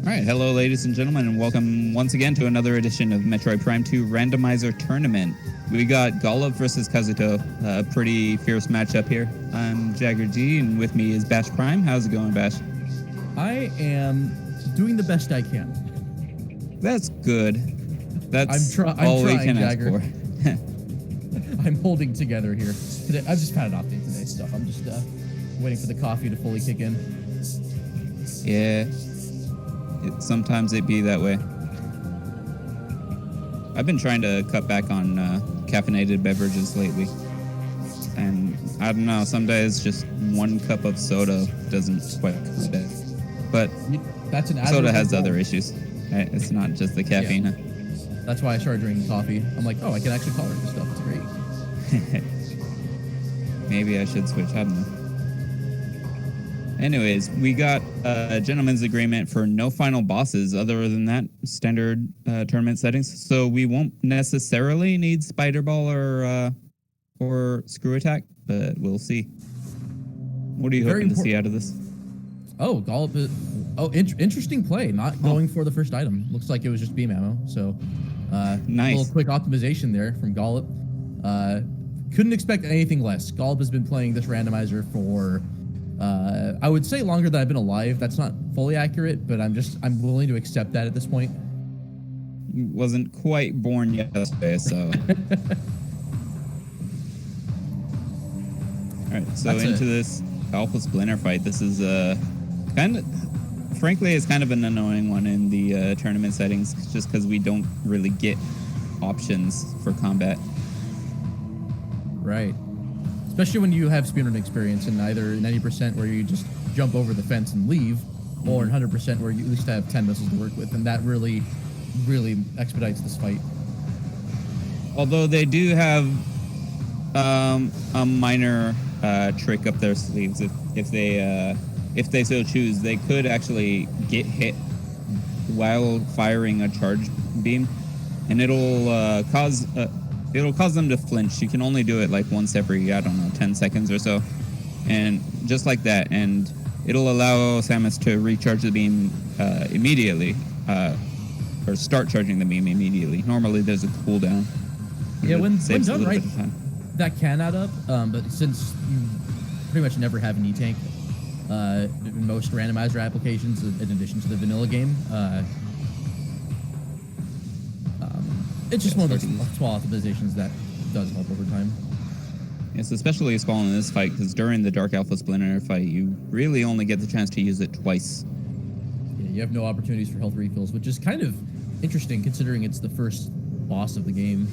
All right, hello, ladies and gentlemen, and welcome once again to another edition of Metroid Prime 2 Randomizer Tournament. We got Gollop versus Kazuto, a pretty fierce matchup here. I'm Jagger G, and with me is Bash Prime. How's it going, Bash? I am doing the best I can. That's good. That's I'm all trying, we can Jagger. ask for. I'm holding together here. Today, I've just had an off day today, stuff. I'm just waiting for the coffee to fully kick in. Yeah. Sometimes it be that way. I've been trying to cut back on caffeinated beverages lately. And I don't know, some days just one cup of soda doesn't quite cut it. But that's an soda has other issues. It's not just the caffeine. Yeah. That's why I started drinking coffee. I'm like, oh, I can actually tolerate this stuff. It's great. Maybe I should switch. I don't know. Anyways, we got a gentleman's agreement for no final bosses other than that standard tournament settings. So we won't necessarily need Spider Ball or Screw Attack, but we'll see. What are you hoping to see out of this? Oh, Gollop is... Oh, interesting play. Not going for the first item. Looks like it was just beam ammo. So, nice. A little quick optimization there from Gollop. Couldn't expect anything less. Gollop has been playing this randomizer for... I would say longer than I've been alive. That's not fully accurate, but I'm willing to accept that at this point. Wasn't quite born yesterday, so. All right, so into this Alpha Splinter fight. This is frankly, it's kind of an annoying one in the tournament settings, just because we don't really get options for combat. Right. Especially when you have speedrun experience in either 90% where you just jump over the fence and leave, or 100% where you at least have 10 missiles to work with, and that really, really expedites this fight. Although they do have a minor trick up their sleeves, if they so choose, they could actually get hit while firing a charge beam, and it'll cause them to flinch. You can only do it like once every, I don't know, 10 seconds or so. And just like that. And it'll allow Samus to recharge the beam immediately. Or start charging the beam immediately. Normally there's a cooldown. Yeah, when done right, that can add up. But since you pretty much never have an E-Tank in most randomizer applications, in addition to the vanilla game, it's just one of those small optimizations that does help over time. Yes, especially small in this fight, because during the Dark Alpha Splinter fight, you really only get the chance to use it twice. Yeah, you have no opportunities for health refills, which is kind of interesting considering it's the first boss of the game.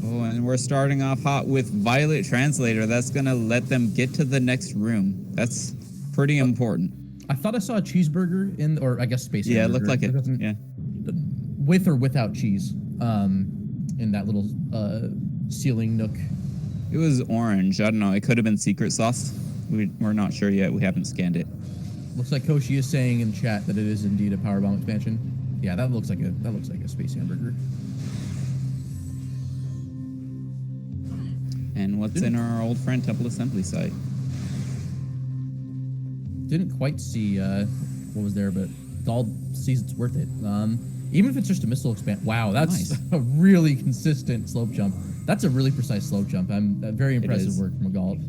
Oh, and we're starting off hot with Violet Translator. That's going to let them get to the next room. That's pretty important. I thought I saw a cheeseburger or I guess space hamburger. Yeah, it looked like it. Yeah. With or without cheese, in that little ceiling nook. It was orange. I don't know. It could have been secret sauce. We're not sure yet. We haven't scanned it. Looks like Koshi is saying in chat that it is indeed a power bomb expansion. Yeah, that looks like a space hamburger. And what's in our old friend Temple Assembly site? Didn't quite see what was there, but Gold sees it's worth it. Even if it's just a missile expand. Wow, that's nice. A really consistent slope jump. That's a really precise slope jump. Very impressive work from a Gollop.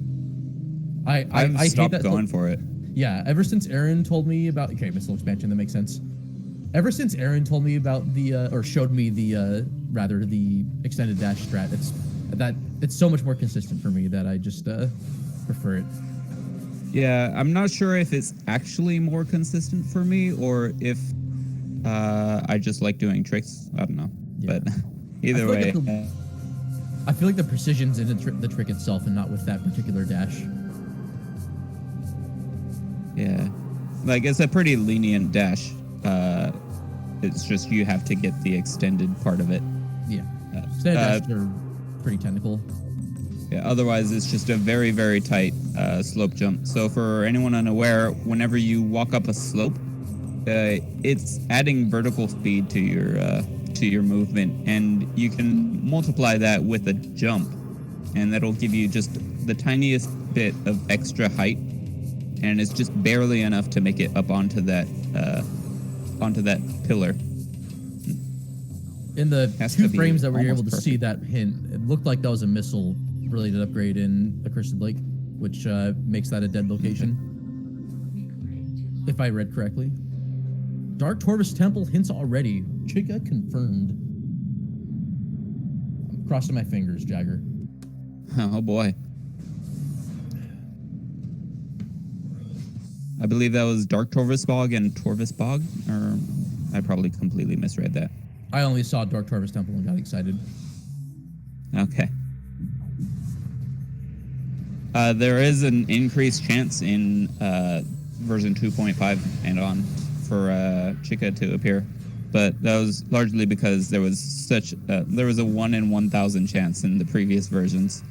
I stopped hate that going for it. Yeah, ever since Aaron told me about missile expansion, that makes sense. Ever since Aaron told me about or showed me the extended dash strat, it's so much more consistent for me that I just prefer it. Yeah, I'm not sure if it's actually more consistent for me or if I just like doing tricks. I don't know. Yeah. But either way. I feel like the precision's in the trick itself and not with that particular dash. Yeah. Like, it's a pretty lenient dash. It's just you have to get the extended part of it. Yeah. Extended dashes are pretty technical. Yeah, otherwise, it's just a very, very tight slope jump. So for anyone unaware, whenever you walk up a slope, it's adding vertical speed to your movement, and you can multiply that with a jump, and that'll give you just the tiniest bit of extra height and it's just barely enough to make it up onto that pillar. In the Has two to be frames that we were able almost to see that hint, it looked like that was a missile-related upgrade in Accursed Lake, which makes that a dead location, if I read correctly. Dark Torvus Temple hints already. Chica confirmed. I'm crossing my fingers, Jagger. Oh boy. I believe that was Dark Torvus Bog and Torvus Bog, or I probably completely misread that. I only saw Dark Torvus Temple and got excited. Okay. There is an increased chance in version 2.5 and on for Chica to appear, but that was largely because there was a 1 in 1,000 chance in the previous versions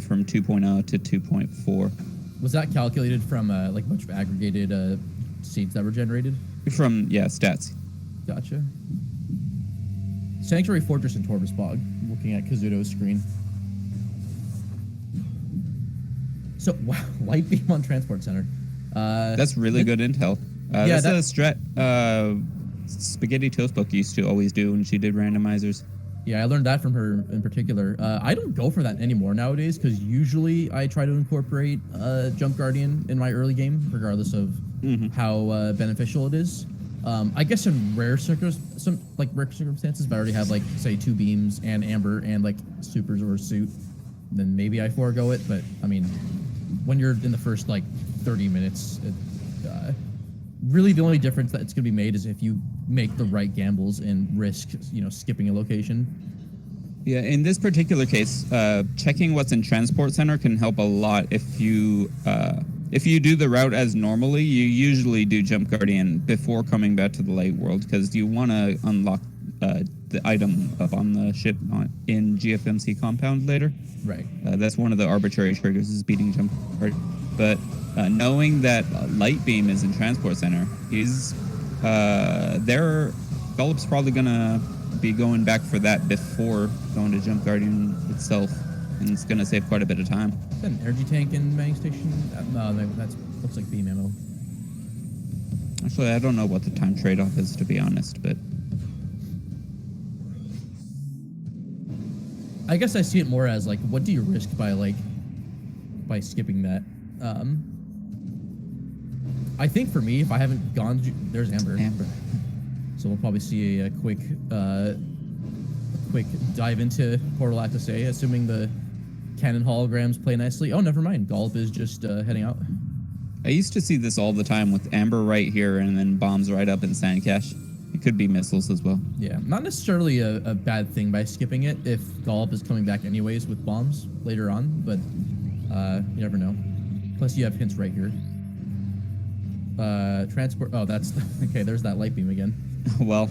from 2.0 to 2.4. Was that calculated from like a bunch of aggregated seeds that were generated? From stats. Gotcha. Sanctuary Fortress in Torvus Bog. Looking at Kazuto's screen. So wow, light beam on transport center. That's really good intel. That's a strat Spaghetti Toast Book used to always do when she did randomizers. Yeah, I learned that from her in particular. I don't go for that anymore nowadays because usually I try to incorporate Jump Guardian in my early game, regardless of how beneficial it is. I guess in rare circumstances, if I already have like say 2 beams and amber and like supers or a suit, then maybe I forego it. But I mean, when you're in the first like 30 minutes, really the only difference that's going to be made is if you make the right gambles and risk, skipping a location. Yeah, in this particular case, checking what's in Transport Center can help a lot. If you do the route as normally, you usually do Jump Guardian before coming back to the Light World because you want to unlock the item up on the ship in GFMC compound later. Right. That's one of the arbitrary triggers is beating Jump Guardian. But knowing that Light Beam is in Transport Center, Gollop's probably gonna be going back for that before going to Jump Guardian itself, and it's gonna save quite a bit of time. Is that an energy tank in Mining Station? No, that looks like beam ammo. Actually, I don't know what the time trade-off is, to be honest, but I guess I see it more as like, what do you risk by skipping that? I think for me, if I haven't gone, there's Amber. So we'll probably see a quick dive into Portal Access A, assuming the cannon holograms play nicely. Oh, never mind. Gollop is just heading out. I used to see this all the time with Amber right here and then bombs right up in Sand Cache. It could be missiles as well. Yeah, not necessarily a bad thing by skipping it if Gollop is coming back anyways with bombs later on, but you never know. Plus, you have hints right here. Transport. Oh, that's okay. There's that light beam again. Well,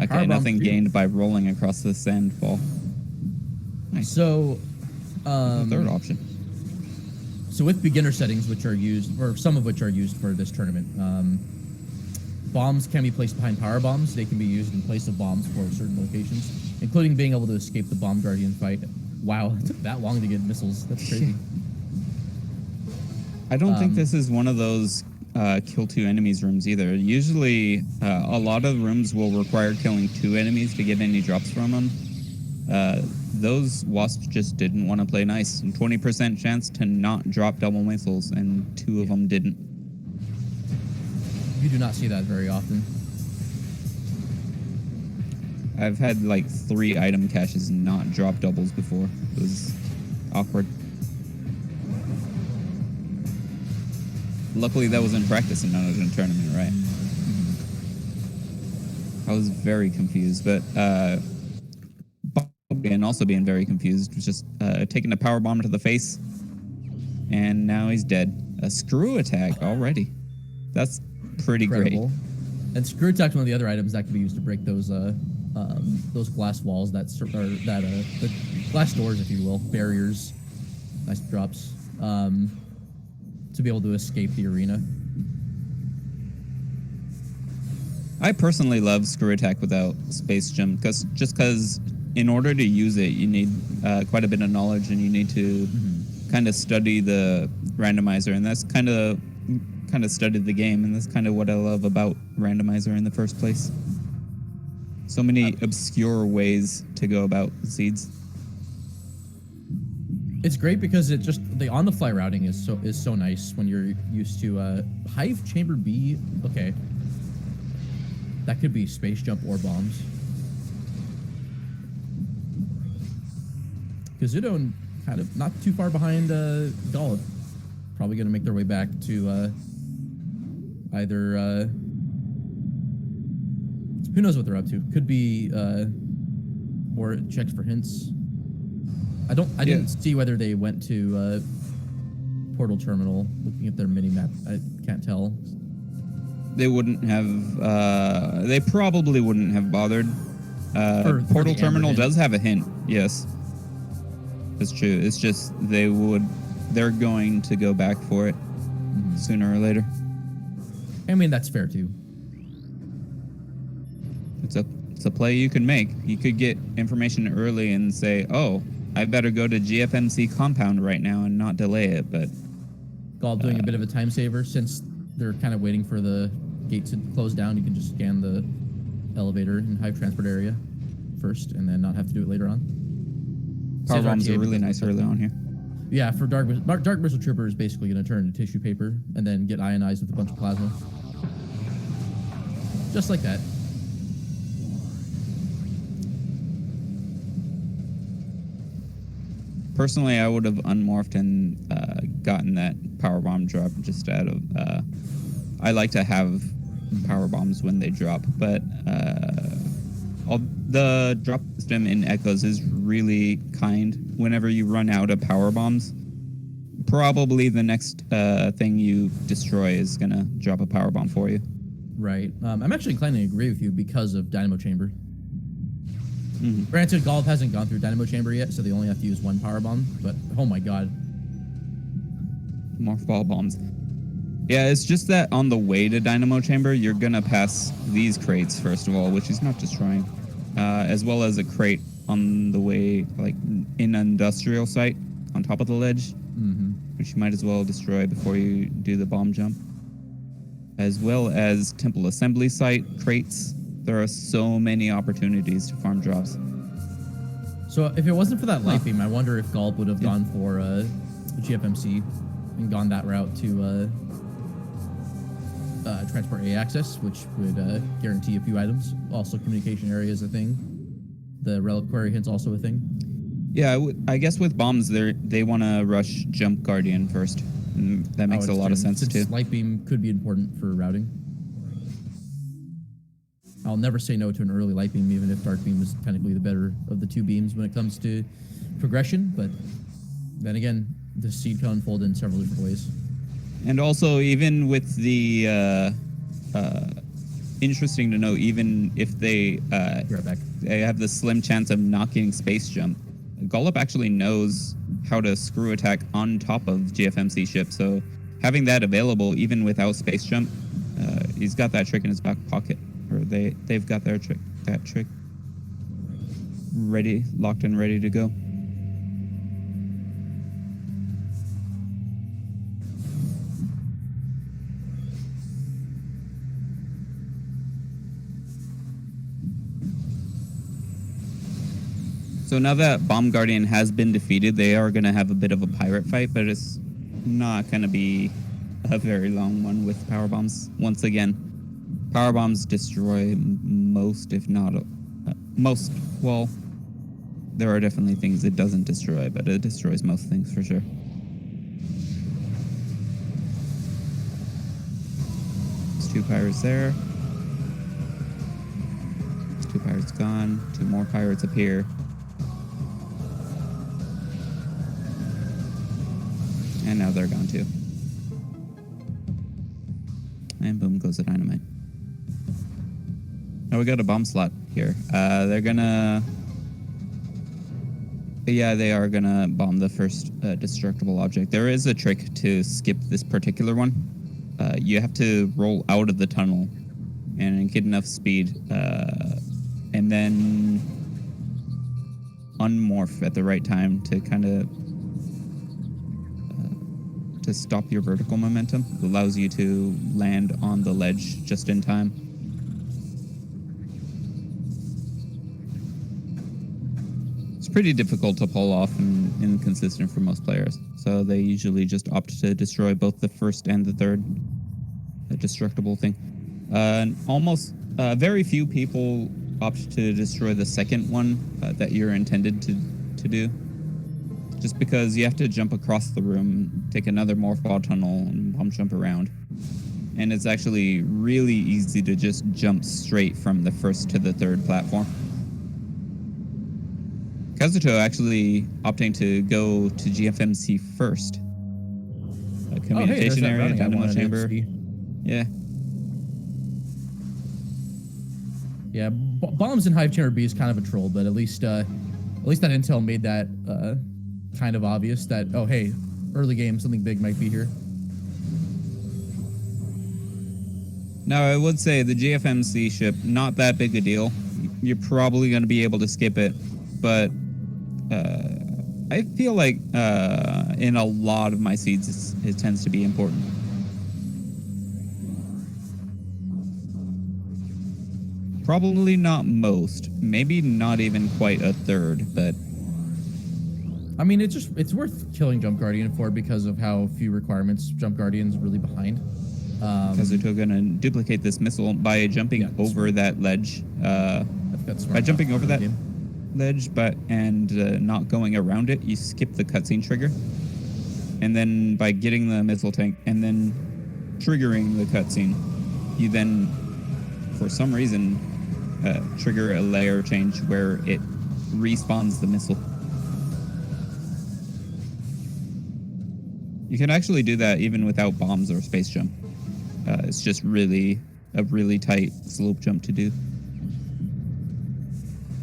okay, nothing gained by rolling across the sand ball. Nice. So, third option. So with beginner settings, which are used, or some of which are used for this tournament, bombs can be placed behind power bombs. They can be used in place of bombs for certain locations, including being able to escape the bomb guardian fight. Wow, it took that long to get missiles. That's crazy. I don't think this is one of those kill 2 enemies rooms either. Usually, a lot of rooms will require killing 2 enemies to get any drops from them. Those wasps just didn't want to play nice. 20% chance to not drop double missiles, and 2 of them didn't. You do not see that very often. I've had like 3 item caches not drop doubles before. It was awkward. Luckily, that was in practice and not in a tournament, right? I was very confused, but and also being very confused was just taking a power bomb to the face, and now he's dead. A screw attack already. That's pretty Incredible. great. And screw attack's one of the other items that can be used to break those glass walls the glass doors, if you will, barriers, nice drops, to be able to escape the arena. I personally love screw attack without space jump because in order to use it, you need quite a bit of knowledge, and you need to kind of study the Randomizer, and that's kind of studied the game, and that's kind of what I love about Randomizer in the first place. So many obscure ways to go about seeds. It's great because it just the on-the-fly routing is so nice when you're used to Hive Chamber B. Okay, that could be space jump or bombs. Kazuto and kind of not too far behind Gollop. Probably going to make their way back to either. Who knows what they're up to? Could be more checks for hints. I didn't see whether they went to Portal Terminal. Looking at their mini map, I can't tell. They wouldn't have. They probably wouldn't have bothered. Portal Terminal does have a hint. Yes, that's true. It's just they're going to go back for it sooner or later. I mean, that's fair too. It's a play you can make. You could get information early and say, "Oh, I better go to GFMC compound right now and not delay it." But Gollop doing a bit of a time saver since they're kind of waiting for the gate to close down. You can just scan the elevator in Hive transport area first, and then not have to do it later on. Power bombs are really nice early on here. Yeah, for Dark Missile Trooper is basically going to turn into tissue paper and then get ionized with a bunch of plasma. Just like that. Personally, I would have unmorphed and gotten that power bomb drop just out of. I like to have power bombs when they drop, but the drop system in Echoes is really kind. Whenever you run out of power bombs, probably the next thing you destroy is gonna drop a power bomb for you. Right. I'm actually inclined to agree with you because of Dynamo Chamber. Granted, Gollop hasn't gone through Dynamo Chamber yet, so they only have to use one power bomb, but oh my god. Morph ball bombs. Yeah, it's just that on the way to Dynamo Chamber, you're gonna pass these crates, first of all, which he's not destroying, as well as a crate on the way, like in an industrial site on top of the ledge, which you might as well destroy before you do the bomb jump, as well as temple assembly site crates. There are so many opportunities to farm drops. So if it wasn't for that light beam, I wonder if Gollop would have gone for GFMC and gone that route to Transport A access, which would guarantee a few items. Also, communication area is a thing. The reliquary hint's also a thing. Yeah, I guess with bombs, they want to rush Jump Guardian first. And that makes a lot of sense too. Light beam could be important for routing. I'll never say no to an early light beam, even if dark beam is technically the better of the two beams when it comes to progression. But then again, the seed can unfold in several different ways. And also, even with the interesting to know, even if they they have the slim chance of not getting space jump, Gollop actually knows how to screw attack on top of GFMC ship. So having that available, even without space jump, he's got that trick in his back pocket. Or they've got that trick ready, locked and ready to go. So now that Bomb Guardian has been defeated, they are going to have a bit of a pirate fight, but it's not going to be a very long one with power bombs. Once again, power bombs destroy most, if not most. Well, there are definitely things it doesn't destroy, but it destroys most things for sure. There's 2 pirates there. There's 2 pirates gone. 2 more pirates appear. And now they're gone too. And boom goes the dynamite. Now we got a bomb slot here. They're gonna... Yeah, they are gonna bomb the first destructible object. There is a trick to skip this particular one. You have to roll out of the tunnel and get enough speed, and then unmorph at the right time to kind of to stop your vertical momentum. It allows you to land on the ledge just in time. It's pretty difficult to pull off and inconsistent for most players, so they usually just opt to destroy both the first and the third. A destructible thing. Very few people opt to destroy the second one that you're intended to do. Just because you have to jump across the room, take another morphball tunnel, and bomb jump around. And it's actually really easy to just jump straight from the first to the third platform. Kazuto actually opting to go to GFMC first. A communication area, dynamo chamber. Yeah. Yeah, bombs in Hive Chamber B is kind of a troll, but at least that intel made that kind of obvious that, oh hey, early game, something big might be here. Now, I would say the GFMC ship, not that big a deal. You're probably going to be able to skip it, but I feel like in a lot of my seeds, it tends to be important. Probably not most, maybe not even quite a third, but I mean, it's worth killing Jump Guardian for because of how few requirements Jump Guardian's really behind. Kazuto gonna duplicate this missile by jumping over that ledge. By jumping over that ledge, and not going around it, you skip the cutscene trigger. And then by getting the missile tank and then triggering the cutscene, you then, for some reason, trigger a layer change where it respawns the missile. You can actually do that even without bombs or space jump. It's just a really tight slope jump to do.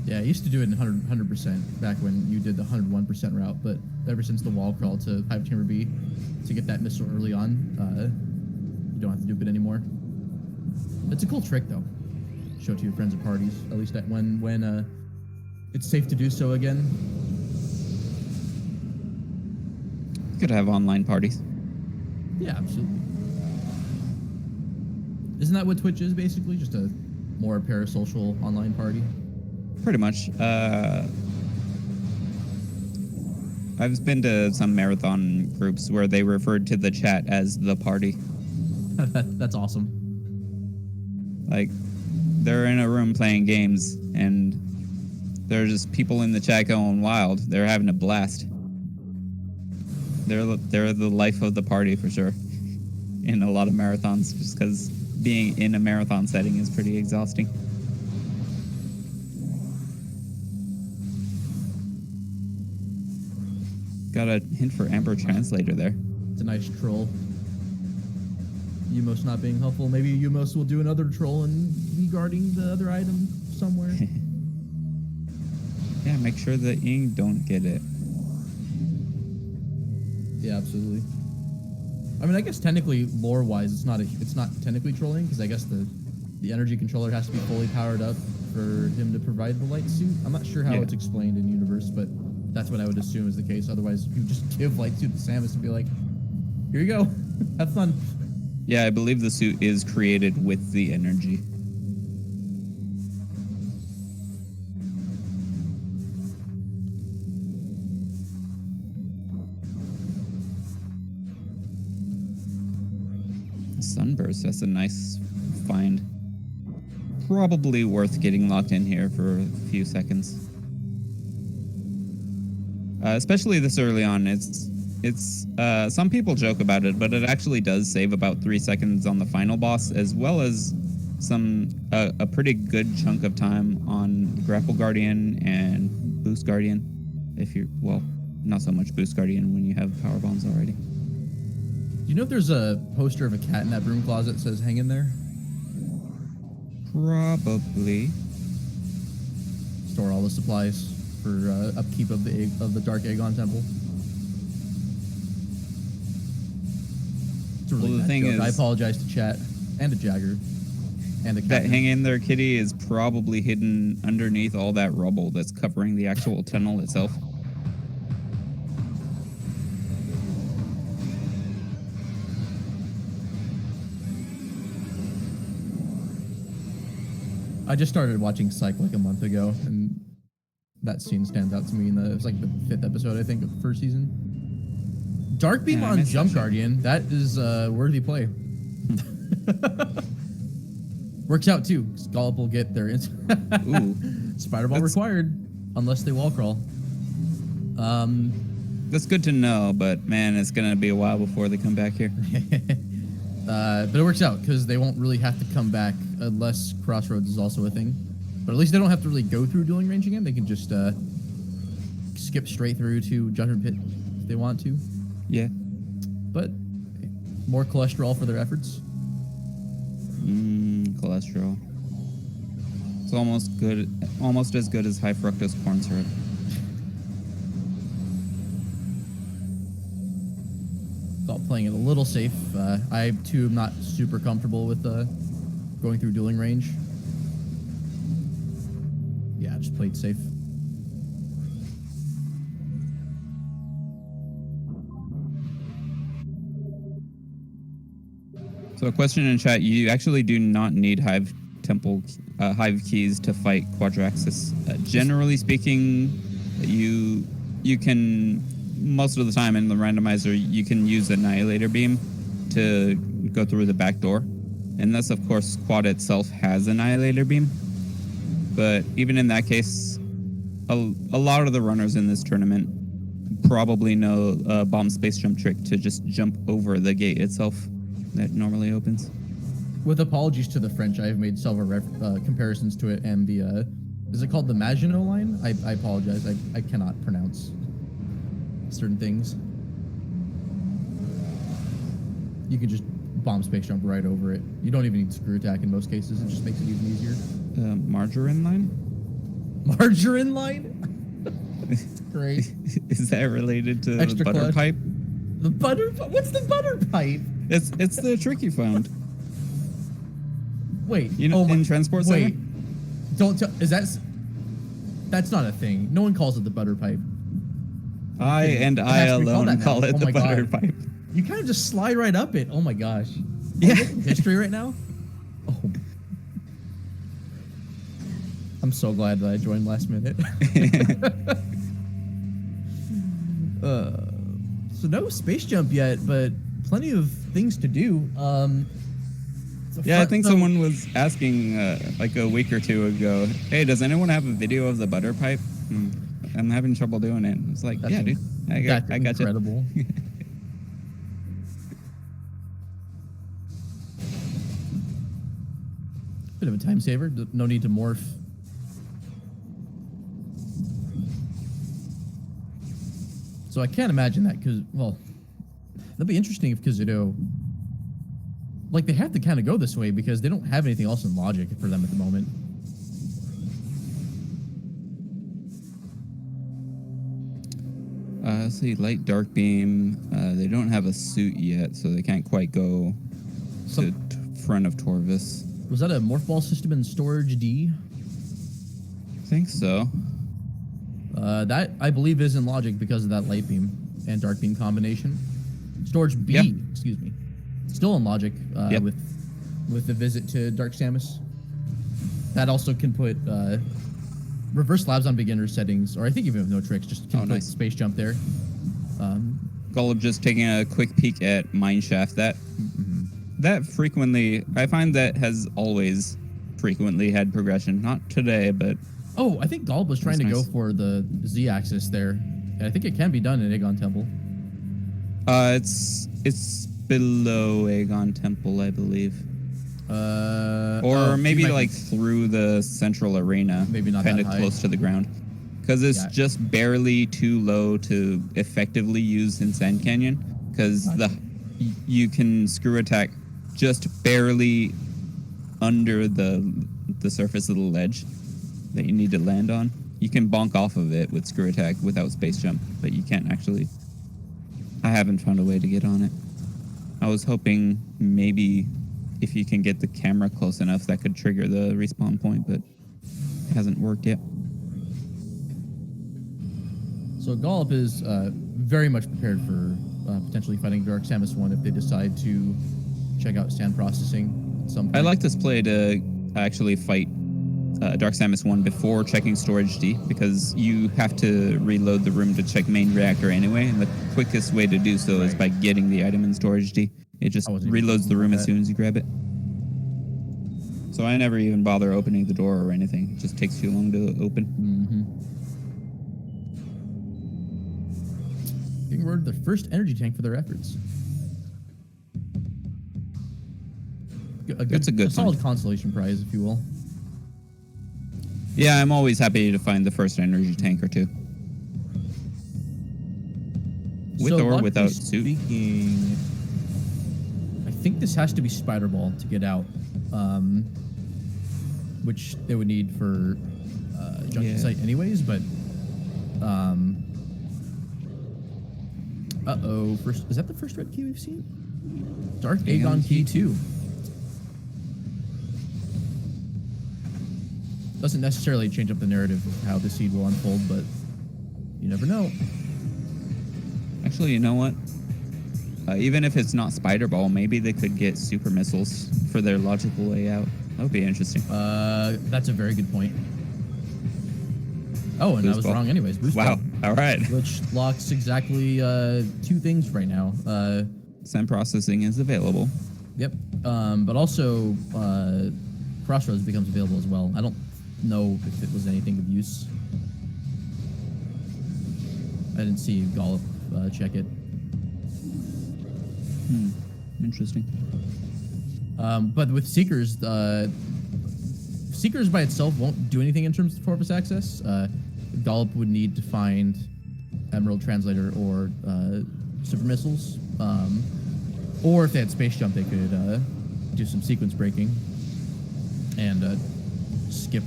Yeah, I used to do it in 100% back when you did the 101% route, but ever since the wall crawl to Hive Chamber B to get that missile early on, you don't have to do it anymore. It's a cool trick though. Show it to your friends at parties, at least when it's safe to do so again. Could have online parties. Yeah, absolutely. Isn't that what Twitch is basically? Just a more parasocial online party? Pretty much. I've been to some marathon groups where they referred to the chat as the party. That's awesome. Like, they're in a room playing games, and there are just people in the chat going wild. They're having a blast. They're the life of the party for sure. In a lot of marathons, just because being in a marathon setting is pretty exhausting. Got a hint for Amber Translator there. It's a nice troll. Umos not being helpful. Maybe Umos will do another troll and be guarding the other item somewhere. Yeah, make sure the Ing don't get it. Yeah, absolutely. I mean, I guess technically, lore-wise, it's not technically trolling because I guess the energy controller has to be fully powered up for him to provide the light suit. I'm not sure how it's explained in universe, but that's what I would assume is the case. Otherwise, you just give light suit to Samus and be like, "Here you go, have fun." Yeah, I believe the suit is created with the energy. Sunburst, that's a nice find. Probably worth getting locked in here for a few seconds. Especially this early on. It's some people joke about it, but it actually does save about 3 seconds on the final boss, as well as a pretty good chunk of time on Grapple Guardian and Boost Guardian. Well, not so much Boost Guardian when you have power bombs already. Do you know if there's a poster of a cat in that broom closet that says "Hang in there"? Probably. Store all the supplies for upkeep of the Dark Aegon Temple. It's a really Well, the bad thing joke. is, I apologize to chat and to Jagger and to that Captain. "Hang in there, kitty" is probably hidden underneath all that rubble that's covering the actual tunnel itself. I just started watching Psych like a month ago, and that scene stands out to me. It was like the 5th episode, I think, of the 1st season. Dark Beam on Jump Guardian. That is worthy play. Works out too. Gollop will get their Ooh. Spider Ball required, unless they wall crawl. That's good to know, but man, it's gonna be a while before they come back here. But it works out because they won't really have to come back unless Crossroads is also a thing. But at least they don't have to really go through dueling range again. They can just skip straight through to Judgment Pit if they want to. Yeah. But more cholesterol for their efforts. Cholesterol. It's almost as good as high fructose corn syrup. Thought playing it a little safe. I too am not super comfortable with going through dueling range. Yeah, just played safe. So a question in chat: you actually do not need Hive keys to fight Quadraxis. Generally speaking, you can, most of the time in the randomizer, you can use Annihilator Beam to go through the back door, unless of course Quad itself has Annihilator Beam. But even in that case, a lot of the runners in this tournament probably know a bomb space jump trick to just jump over the gate itself that normally opens. With apologies to the French, I have made several comparisons to it, and the is it called the Maginot line? I apologize, I cannot pronounce certain things. You can just bomb space jump right over it. You don't even need screw attack in most cases. It just makes it even easier. Margarine line? Margarine line? Great. Is that related to Extra the butter clutch. pipe? The butter? What's the butter pipe? It's the trick you found. Wait. You know, in Transport Center? Wait. Don't tell. That's not a thing. No one calls it the butter pipe. I alone call it the butter pipe. You kind of just slide right up it. Oh my gosh. Yeah. History right now? Oh. I'm so glad that I joined last minute. So no space jump yet, but plenty of things to do. Yeah, I think someone was asking like a week or two ago, hey, does anyone have a video of the butter pipe? I'm having trouble doing it. It's like, yeah, dude. I got incredible. you. Bit of a time saver. No need to morph. So I can't imagine that because, well, that'd be interesting if Kazuto, like, they have to kind of go this way because they don't have anything else in logic for them at the moment. Let's see, light dark beam. They don't have a suit yet, so they can't quite go to front of Torvis. Was that a morph ball system in storage D? I think so. That I believe is in logic because of that light beam and dark beam combination. Storage B, Yeah. excuse me, still in logic Yep. with the visit to Dark Samus. That also can put reverse slabs on beginner settings, or I think even with no tricks, just can put nice. space jump there. Gollop just taking a quick peek at Mineshaft. That frequently, I find that has always frequently had progression. Not today, but Oh, I think Gollop was trying to That's go nice. for the Z-axis there. And I think it can be done in Aegon Temple. it's below Aegon Temple, I believe. Or maybe like through the central arena. Maybe not kind that of high. close to the ground. Because it's Yeah. just barely too low to effectively use in Sand Canyon. Because you can screw attack just barely under the surface of the ledge that you need to land on. You can bonk off of it with screw attack without space jump, but you can't actually. I haven't found a way to get on it. I was hoping maybe if you can get the camera close enough that could trigger the respawn point, but it hasn't worked yet. So Gollop is very much prepared for potentially fighting Dark Samus 1 if they decide to check out sand processing at some point. I like this play to actually fight Dark Samus 1 before checking storage D, because you have to reload the room to check main reactor anyway, and the quickest way to do so is by getting the item in storage D. It just reloads the room as soon as you grab it. So I never even bother opening the door or anything. It just takes too long to open. Getting rid of the first energy tank for their efforts. That's a good solid find. consolation prize, if you will. Yeah, I'm always happy to find the first energy tank or two. With or without suit. Speaking, I think this has to be Spider Ball to get out, which they would need for junction site anyways. But first, is that the first red key we've seen? Dark Aegon key 2. Doesn't necessarily change up the narrative of how the seed will unfold, but you never know. Actually, you know what? Even if it's not Spider Ball, maybe they could get super missiles for their logical way out. That would be interesting. That's a very good point. Oh, and I was wrong anyways. Boost wow. ball, all right. which locks exactly 2 things right now. Send processing is available. Yep. But also, Crossroads becomes available as well. I don't know if it was anything of use. I didn't see Gollop check it. Interesting. But with Seekers, Seekers by itself won't do anything in terms of Torpus access. Gollop would need to find Emerald Translator or super missiles. Or if they had Space Jump, they could do some sequence breaking and skip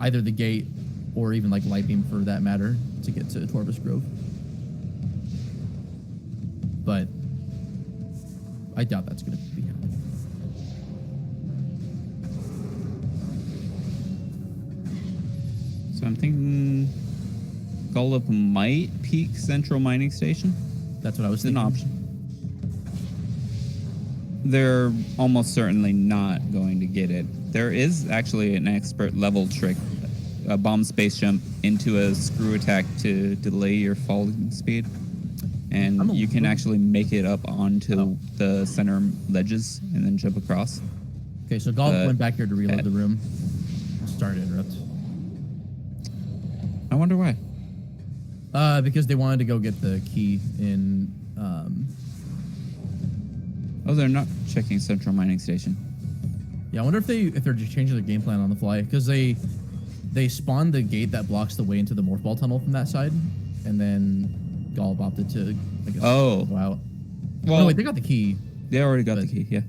either the gate or even like Light Beam for that matter to get to Torpus Grove. But I doubt that's going to be happening. So I'm thinking Gollop might peak Central Mining Station. That's what I was thinking. thinking. An option. They're almost certainly not going to get it. There is actually an expert level trick, a bomb space jump into a screw attack to delay your falling speed. And you can actually make it up onto the center ledges and then jump across. Okay, so Gollop went back here to reload the room. Sorry to interrupt. I wonder why. Because they wanted to go get the key in. Oh, they're not checking Central Mining Station. Yeah, I wonder if they're just changing their game plan on the fly, because they spawned the gate that blocks the way into the Morph Ball tunnel from that side, and then Gollop opted to, I guess, go out. Well, no, wait, they got the key. They already got the key, yeah.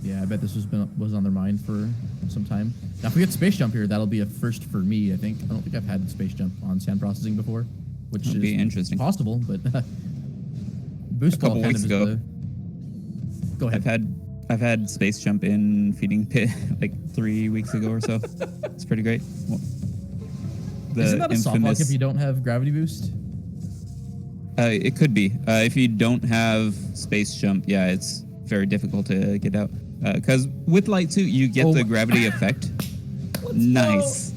Yeah, I bet this was on their mind for some time. Now, if we get Space Jump here, that'll be a first for me, I think. I don't think I've had Space Jump on sand processing before, which That'd be interesting. Possible, but Boost Ball kind of is the... Go ahead. I've had Space Jump in Feeding Pit like 3 weeks ago or so. It's pretty great. Well, isn't that a soft lock if you don't have Gravity Boost? It could be. If you don't have Space Jump, yeah, it's very difficult to get out. Because with Light Suit, you get the gravity effect. Nice.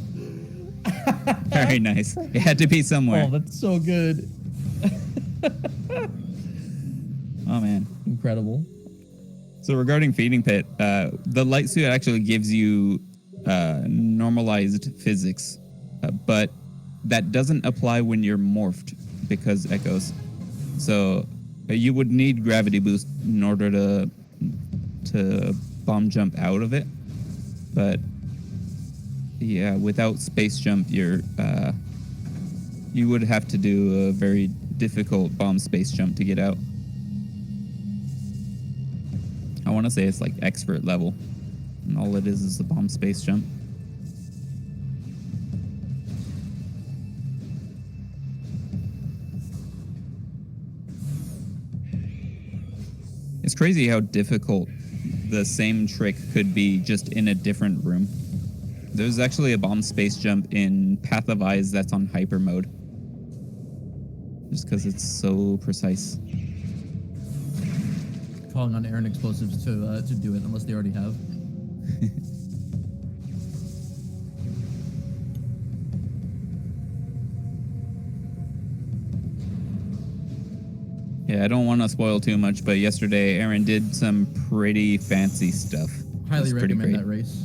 Very nice. It had to be somewhere. Oh, that's so good. Oh, man. Incredible. So regarding Feeding Pit, the Light Suit actually gives you normalized physics, but that doesn't apply when you're morphed because echoes. So you would need Gravity Boost in order to bomb jump out of it. But yeah, without Space Jump, you would have to do a very difficult bomb space jump to get out. I want to say it's like expert level, and all it is a bomb space jump. It's crazy how difficult the same trick could be just in a different room. There's actually a bomb space jump in Path of Eyes that's on hyper mode. Just because it's so precise. calling on Aaron Explosives to do it unless they already have. Yeah, I don't want to spoil too much, but yesterday Aaron did some pretty fancy stuff. Highly recommend that race.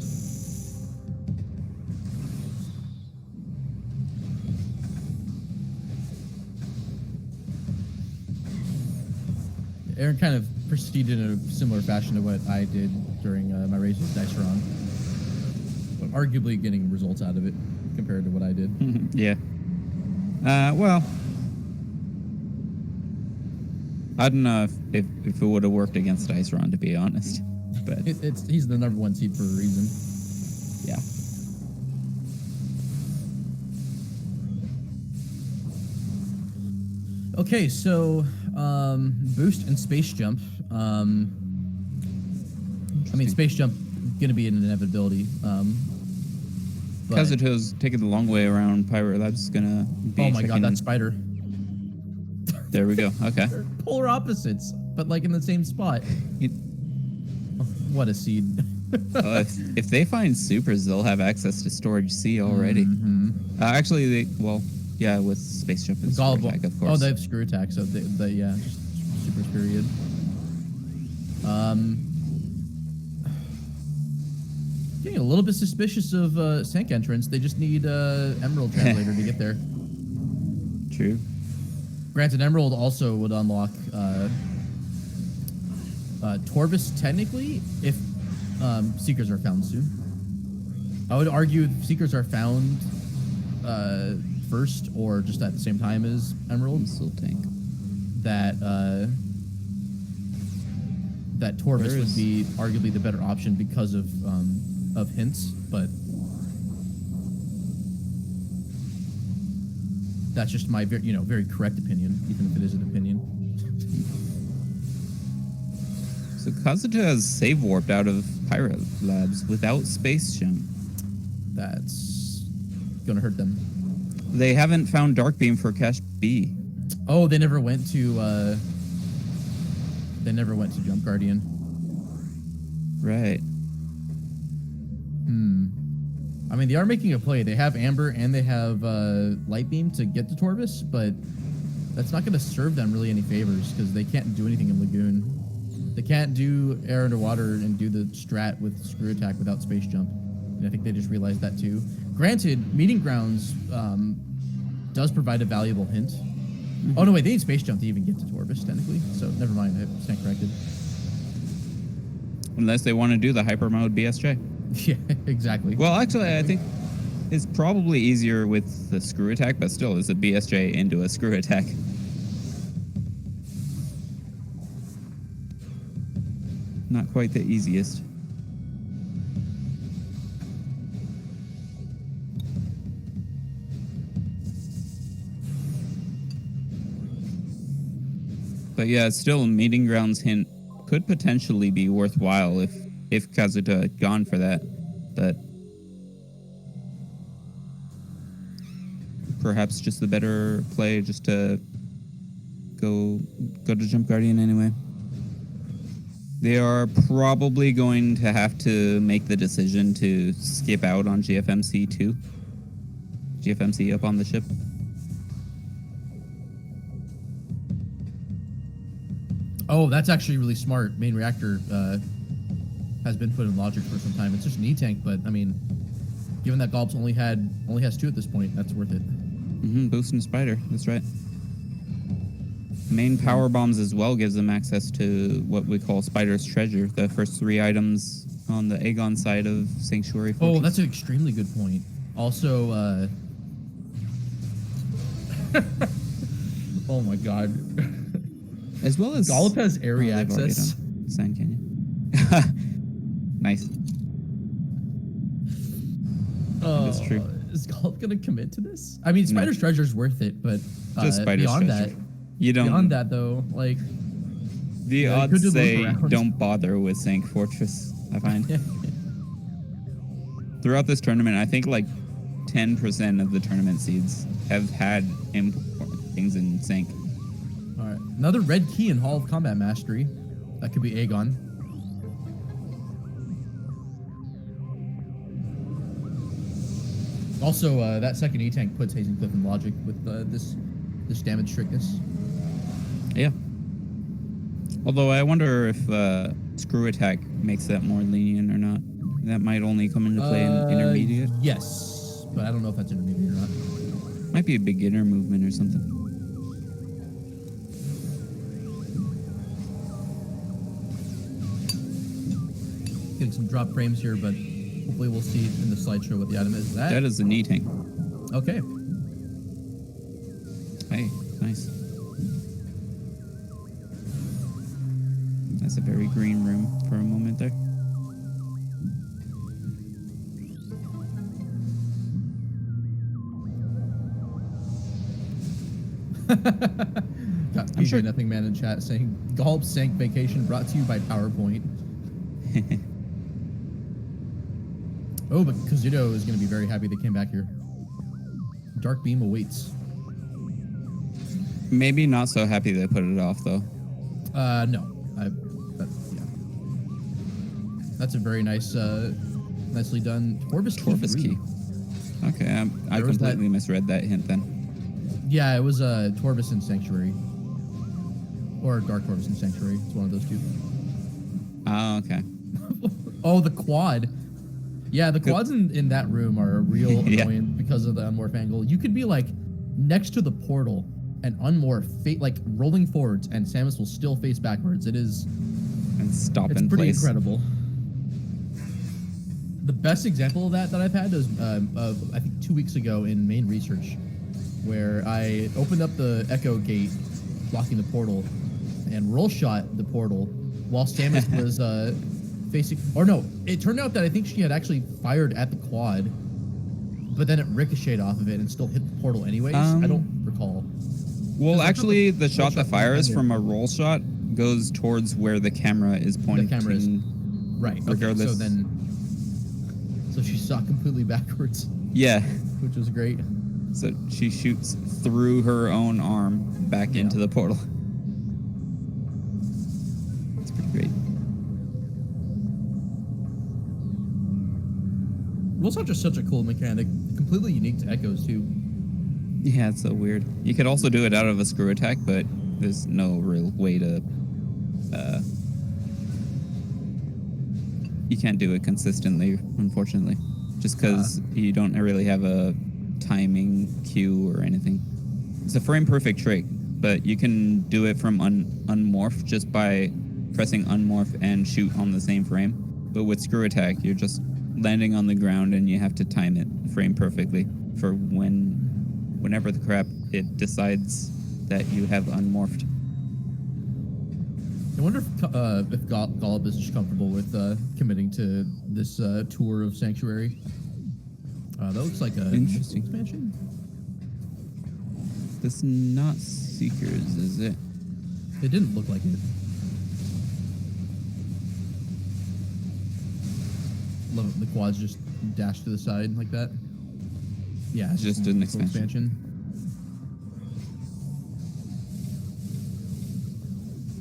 Aaron kind of proceeded in a similar fashion to what I did during my race with Dice Ron, but arguably getting results out of it compared to what I did. Yeah. Well, I don't know if it would have worked against Dice Ron, to be honest. But he's the #1 seed for a reason. Yeah. Okay, so boost and space jump. I mean, space jump gonna be an inevitability. Kazuto's taking the long way around. Pirate Lab's gonna be. Oh my god, that spider! There we go. Okay. They're polar opposites, but like in the same spot. What a seed! If they find supers, they'll have access to storage C already. Mm-hmm. Actually, yeah, with space jump and screw attack, of course. Oh, they have screw attack, so yeah, just super period. Getting a little bit suspicious of Sank entrance. They just need Emerald Translator to get there. True. Granted, Emerald also would unlock Torvis technically if Seekers are found soon. I would argue if Seekers are found first or just at the same time as Emerald, Missile tank. that Torvis would be arguably the better option because of hints, but that's just my very correct opinion, even if it is an opinion. So Kazuto has save warped out of Pirate Labs without space jump. That's gonna hurt them. They haven't found Dark Beam for Cache B. Oh, they never went to Jump Guardian. Right. I mean, they are making a play. They have Amber and they have Light Beam to get to Torvis, but that's not going to serve them really any favors because they can't do anything in Lagoon. They can't do Air Underwater and do the strat with Screw Attack without Space Jump. And I think they just realized that too. Granted, Meeting Grounds does provide a valuable hint. Oh, no, wait, they need Space Jump to even get to Torvis, technically. So, never mind, I stand corrected. Unless they want to do the hyper mode BSJ. Yeah, exactly. Well, actually, I think it's probably easier with the screw attack, but still, it's a BSJ into a screw attack. Not quite the easiest. But yeah, still, Meeting Grounds hint could potentially be worthwhile if Kazuto had gone for that. But perhaps just the better play just to go to Jump Guardian anyway. They are probably going to have to make the decision to skip out on GFMC too. GFMC up on the ship. Oh, that's actually really smart. Main reactor has been put in logic for some time. It's just an E-tank, but I mean, given that Golps only has 2 at this point, that's worth it. Boost and Spider, that's right. Main power bombs as well gives them access to what we call Spider's Treasure, the first 3 items on the Aegon side of Sanctuary Fortress. Oh, that's an extremely good point. Also, oh my god. As well as Gollop has area access. Sand Canyon. Nice. That's true. Is Gollop gonna commit to this? I mean, Spider's Treasure is worth it, but just Spider's beyond Treasure. that, you don't. Beyond that, though, like the odds say don't bother with Sank Fortress. I find throughout this tournament, I think like 10% of the tournament seeds have had important things in Sank. All right, another red key in Hall of Combat Mastery. That could be Aegon. Also, that second E-Tank puts Hazing Cliff in logic with this damage strictness. Yeah. Although I wonder if screw attack makes that more lenient or not. That might only come into play in intermediate. Yes, but I don't know if that's intermediate or not. Might be a beginner movement or something. Getting some drop frames here, but hopefully we'll see in the slideshow what the item is. That is a knee tank. Okay. Hey, nice. That's a very green room for a moment there. Got PJ Nothing Man in chat saying Gollop Sank Vacation brought to you by PowerPoint. Oh, but Kazuto is going to be very happy they came back here. Dark Beam awaits. Maybe not so happy they put it off though. No. Yeah. That's a very nice, nicely done Torvus key. Okay, I completely misread that hint then. Yeah, it was Torvus in Sanctuary. Or Dark Torvus in Sanctuary. It's one of those two. Oh, okay. Oh, the quad. Yeah, the quads in that room are a real annoying because of the unmorph angle. You could be like next to the portal and unmorph, like rolling forwards, and Samus will still face backwards. It is. And stop it's in pretty place. Incredible. The best example of that I've had is I think 2 weeks ago in main research, where I opened up the Echo Gate, blocking the portal, and roll shot the portal while Samus was facing. Or no, it turned out that I think she had actually fired at the quad, but then it ricocheted off of it and still hit the portal anyways. I don't recall. Well, actually, the shot that fires from a roll shot goes towards where the camera is pointing. The camera is right. Regardless. Okay, so she shot completely backwards. Yeah. Which was great. So she shoots through her own arm back into the portal. It's pretty great. Roll shots are such a cool mechanic. Completely unique to Echoes, too. Yeah, it's so weird. You could also do it out of a screw attack, but there's no real way to... you can't do it consistently, unfortunately. Just because you don't really have a timing cue or anything. It's a frame-perfect trick, but you can do it from unmorph just by pressing unmorph and shoot on the same frame. But with screw attack, you're just landing on the ground and you have to time it frame perfectly for whenever the crap it decides that you have unmorphed. I wonder if Gollop is just comfortable with committing to this tour of Sanctuary. That looks like a interesting expansion. This not Seekers, is it? It didn't look like it. Love it. The quads just dash to the side like that. Yeah, it's just an expansion.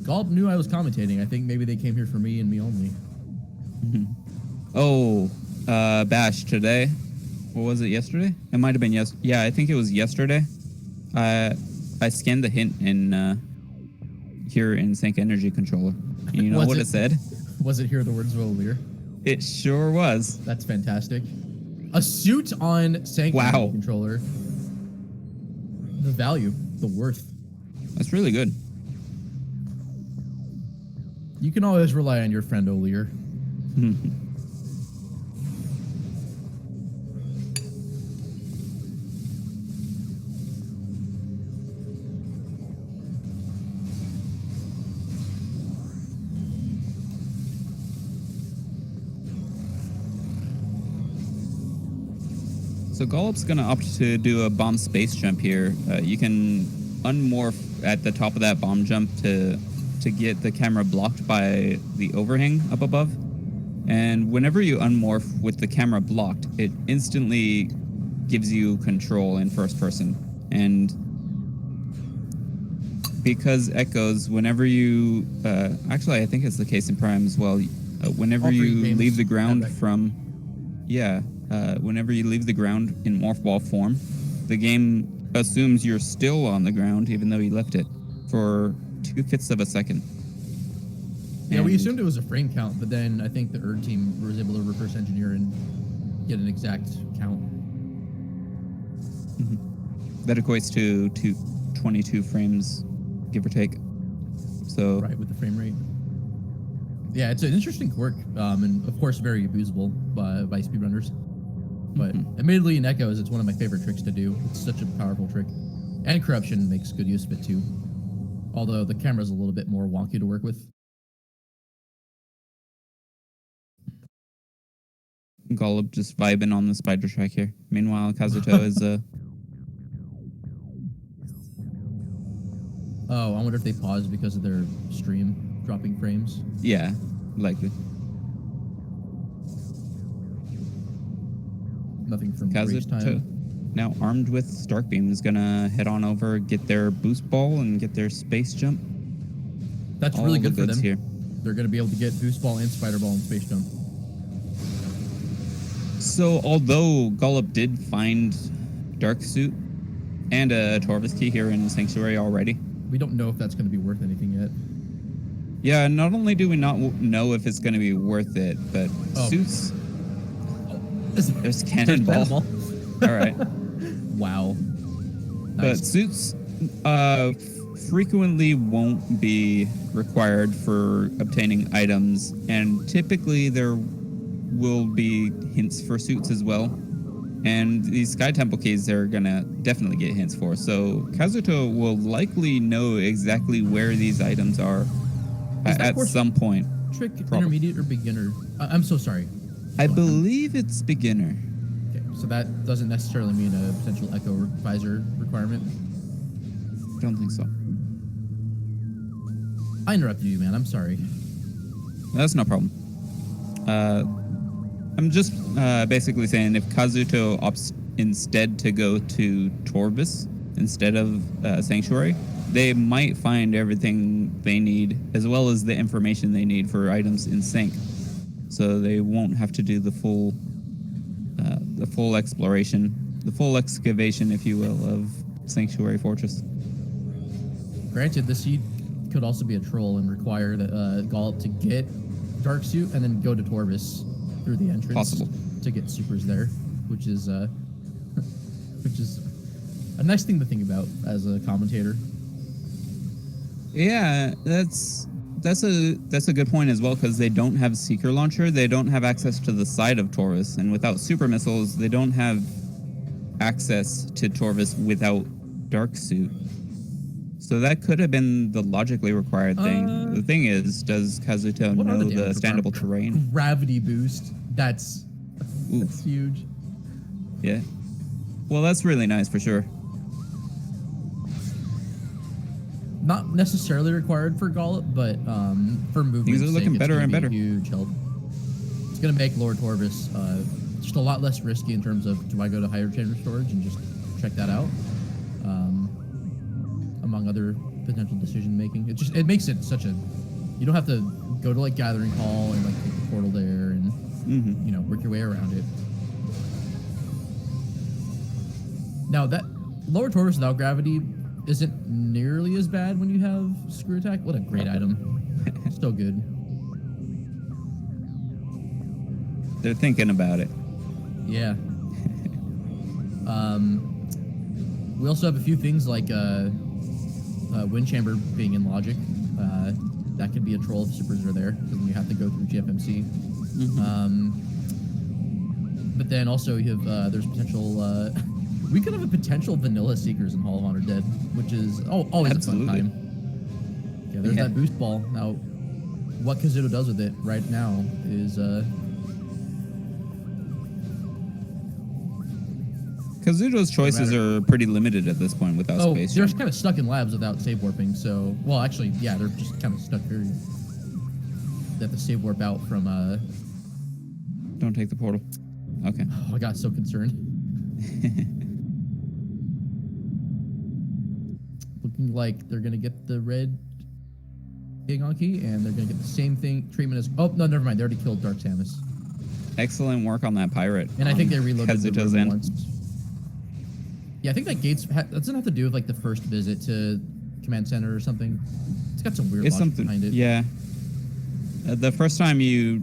Gollop knew I was commentating. I think maybe they came here for me and me only. Oh, Bash, today. What was it, yesterday? It might have been yeah, I think it was yesterday. I scanned the hint in here in Sync Energy Controller. And you know what it said? Was it Hear the Words of Olir? It sure was. That's fantastic. A suit on Sync Energy Controller. The value, the worth. That's really good. You can always rely on your friend Olir. So Gollop's going to opt to do a bomb space jump here. You can unmorph at the top of that bomb jump to get the camera blocked by the overhang up above. And whenever you unmorph with the camera blocked, it instantly gives you control in first person. And because echoes, whenever you actually, I think it's the case in Prime as well. Whenever All three you games leave the have ground echo. from, whenever you leave the ground in morph ball form, the game assumes you're still on the ground even though you left it for 2/5 of a second. Yeah, we And assumed it was a frame count, but then I think the ERD team was able to reverse engineer and get an exact count. that equates to 22 frames, give or take. So Right, with the frame rate. Yeah, it's an interesting quirk, and of course very abusable by speedrunners. But admittedly, in Echoes, it's one of my favorite tricks to do. It's such a powerful trick. And Corruption makes good use of it too. Although the camera's a little bit more wonky to work with. Gollop just vibing on the spider track here. Meanwhile, Kazuto is Oh, I wonder if they paused because of their stream dropping frames. yeah, likely. Nothing from race Kazuto, time. now armed with Stark Beam, is gonna head on over, get their boost ball, and get their space jump. That's All really the good for goods them. here. They're going to be able to get boost ball and spider ball and space jump. So, although Gollop did find Dark Suit and a Torvis key here in Sanctuary already, We don't know if that's going to be worth anything yet. yeah, not only do we not know if it's going to be worth it, but suits. There's cannonball. All right. Wow. But Nice. suits frequently won't be required for obtaining items, and typically there will be hints for suits as well. And these Sky Temple keys they're gonna definitely get hints for. So Kazuto will likely know exactly where these items are at some point. Trick, intermediate, or beginner? I'm so sorry. I believe it's beginner. Okay, so that doesn't necessarily mean a potential echo visor requirement. Don't think so. I interrupted you, man. I'm sorry. That's no problem. I'm just basically saying if Kazuto opts instead to go to Torvis instead of Sanctuary, they might find everything they need as well as the information they need for items in Sync. So they won't have to do the full exploration, the full excavation, if you will, of Sanctuary Fortress. Granted, the seed could also be a troll and require Gollop to get Dark Suit and then go to Torvis through the entrance Possible. to get supers there, which is which is a nice thing to think about as a commentator. Yeah, that's a good point as well, because they don't have Seeker Launcher, they don't have access to the side of Taurus, and without super missiles, they don't have access to Torvis without Dark Suit. So that could have been the logically required thing. The thing is, does Kazuto know the standable terrain? Gravity boost. That's huge. Yeah. Well, that's really nice for sure. Not necessarily required for Gollop, but for movement, Things are looking better and better. Huge help. It's gonna make Lord Torvis just a lot less risky in terms of do I go to higher chamber storage and just check that out, among other potential decision making. It makes it such a you don't have to go to like Gathering Hall and like take the portal there and work your way around it. Now that Lower Torvis without gravity isn't nearly as bad when you have Screw Attack. What a great item. So good. They're thinking about it. Yeah. We also have a few things like Wind Chamber being in Logic. That could be a troll if supers are there, because you have to go through GFMC. But then also you have there's potential we could have a potential vanilla Seekers in Hall of Honor Dead, which is always Absolutely. a fun time. Yeah, there's that boost ball. Now, what Kazuto does with it right now is Kazuto's choices are pretty limited at this point without space. They're kind of stuck in labs without save warping. So, well, actually, yeah, they're just kind of stuck very. They have to save warp out from. Don't take the portal. Okay. Oh, I got so looking like they're gonna get the red Aegon key, and they're gonna get the same treatment as. Oh no, never mind. They already killed Dark Samus. Excellent work on that pirate. And I think they reloaded the Kazuto's room end. once. Yeah, I think that that doesn't have to do with like the first visit to Command Center or something. It's got some weird It's logic something. behind it. Yeah. The first time you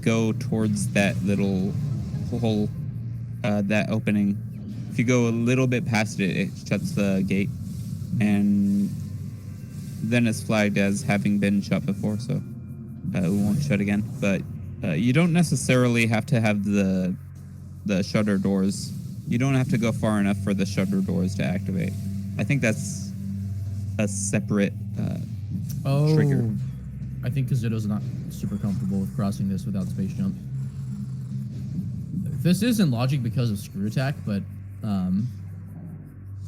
go towards that little hole, that opening, if you go a little bit past it, it shuts the gate, and then it's flagged as having been shut before, so it won't shut again. But you don't necessarily have to have the shutter doors. You don't have to go far enough for the shutter doors to activate. I think that's a separate trigger. I think Kazuto's not super comfortable with crossing this without space jump. This is in logic because of screw attack, but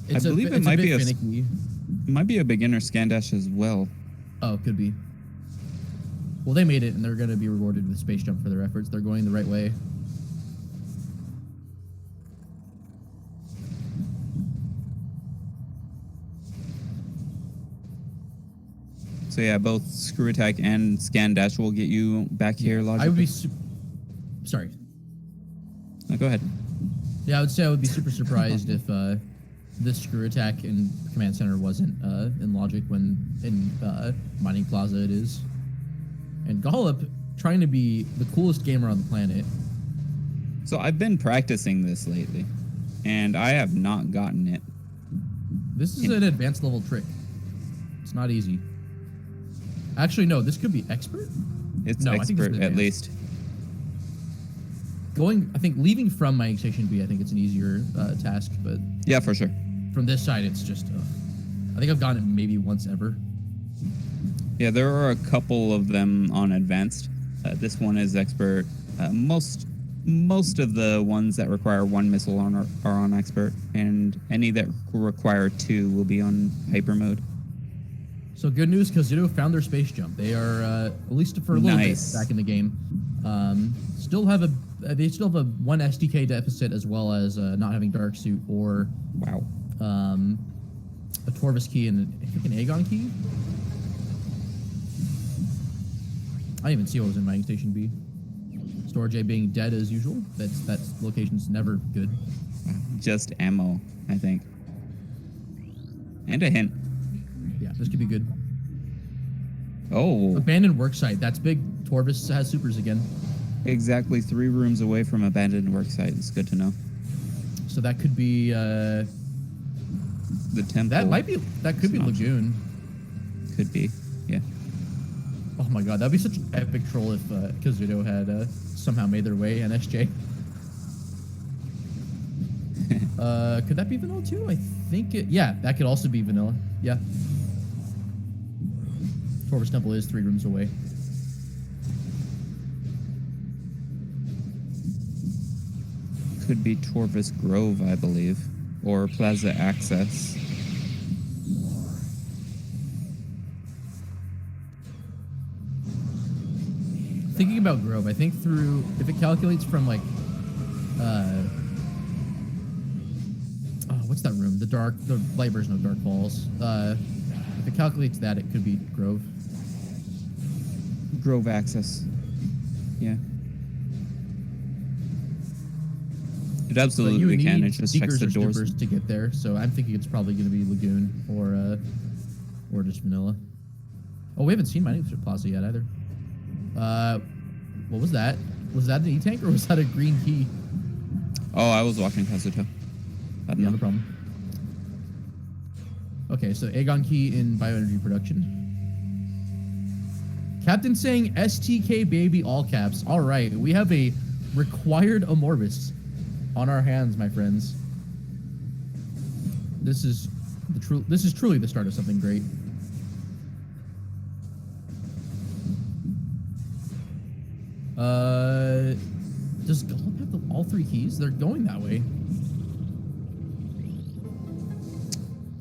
it's I believe it it's might a be bit a finicky. might be a beginner scan dash as well. Oh, could be. Well, they made it, and they're going to be rewarded with space jump for their efforts. They're going the right way. So yeah, both screw attack and scan dash will get you back here logically. I would be sorry. No, go ahead. Yeah, I would say I would be super surprised if this screw attack in Command Center wasn't in logic when in Mining Plaza it is. And Gollop, trying to be the coolest gamer on the planet. So I've been practicing this lately, and I have not gotten it. This is an advanced level trick. It's not easy. Actually, no, this could be expert. It's No, I think this expert is at advanced. least. I think leaving from Mining Station B, I think it's an easier task, but Yeah, for sure. from this side, it's just. I think I've gotten it maybe once ever. Yeah, there are a couple of them on advanced. This one is expert. Most of the ones that require one missile are on expert, and any that require two will be on hyper mode. So good news, Kazuto found their space jump. They are at least for a little Nice. bit back in the game. They still have a one SDK deficit as well as not having Dark Suit or Wow. a Torvus key and I think an Aegon key. I didn't even see what was in Mining Station B. Storage A being dead as usual. That location's never good. Just ammo, I think. And a hint. Yeah, this could be good. Oh, Abandoned worksite. That's big. Torvus has supers again. exactly 3 rooms away from abandoned worksite. It's good to know. So that could be The temple. that could be It's an option. Lagoon. Could be. Yeah. Oh my god, that'd be such an epic troll if Kazuto had somehow made their way NSJ. Could that be vanilla too? I think it. Yeah, that could also be vanilla. Yeah. Torvus Temple is 3 rooms away. Could be Torvus Grove, I believe, or Plaza Access. Thinking about Grove, I think if it calculates from like, what's that room? The light version of Dark Falls. If it calculates that, it could be Grove. Grove Access. Yeah. It But absolutely you can. need It just checks Seekers the or doors. Stoopers to get there, so I'm thinking it's probably going to be Lagoon or just vanilla. Oh, we haven't seen Mining Plaza yet either. What was that? Was that an E-tank or was that a green key? Oh, I was watching Kazuto. I don't Yeah, know. no problem. Okay, so Aegon key in bioenergy production. Captain saying STK baby all caps. All right, we have a required Amorphous on our hands, my friends. This is truly the start of something great. Does Gollop have all 3 keys? They're going that way.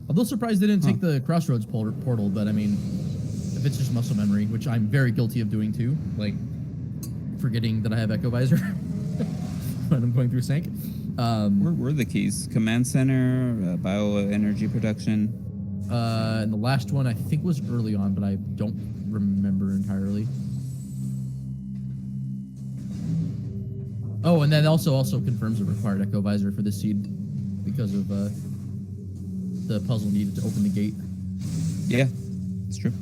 I'm a little surprised they didn't take the Crossroads portal, but I mean, if it's just muscle memory, which I'm very guilty of doing too, like forgetting that I have Echo Visor when I'm going through Sank. Where were the keys? Command Center, bioenergy production. And the last one I think was early on, but I don't remember entirely. Oh, and then also confirms a required echo visor for this seed because of the puzzle needed to open the gate. Yeah, it's true.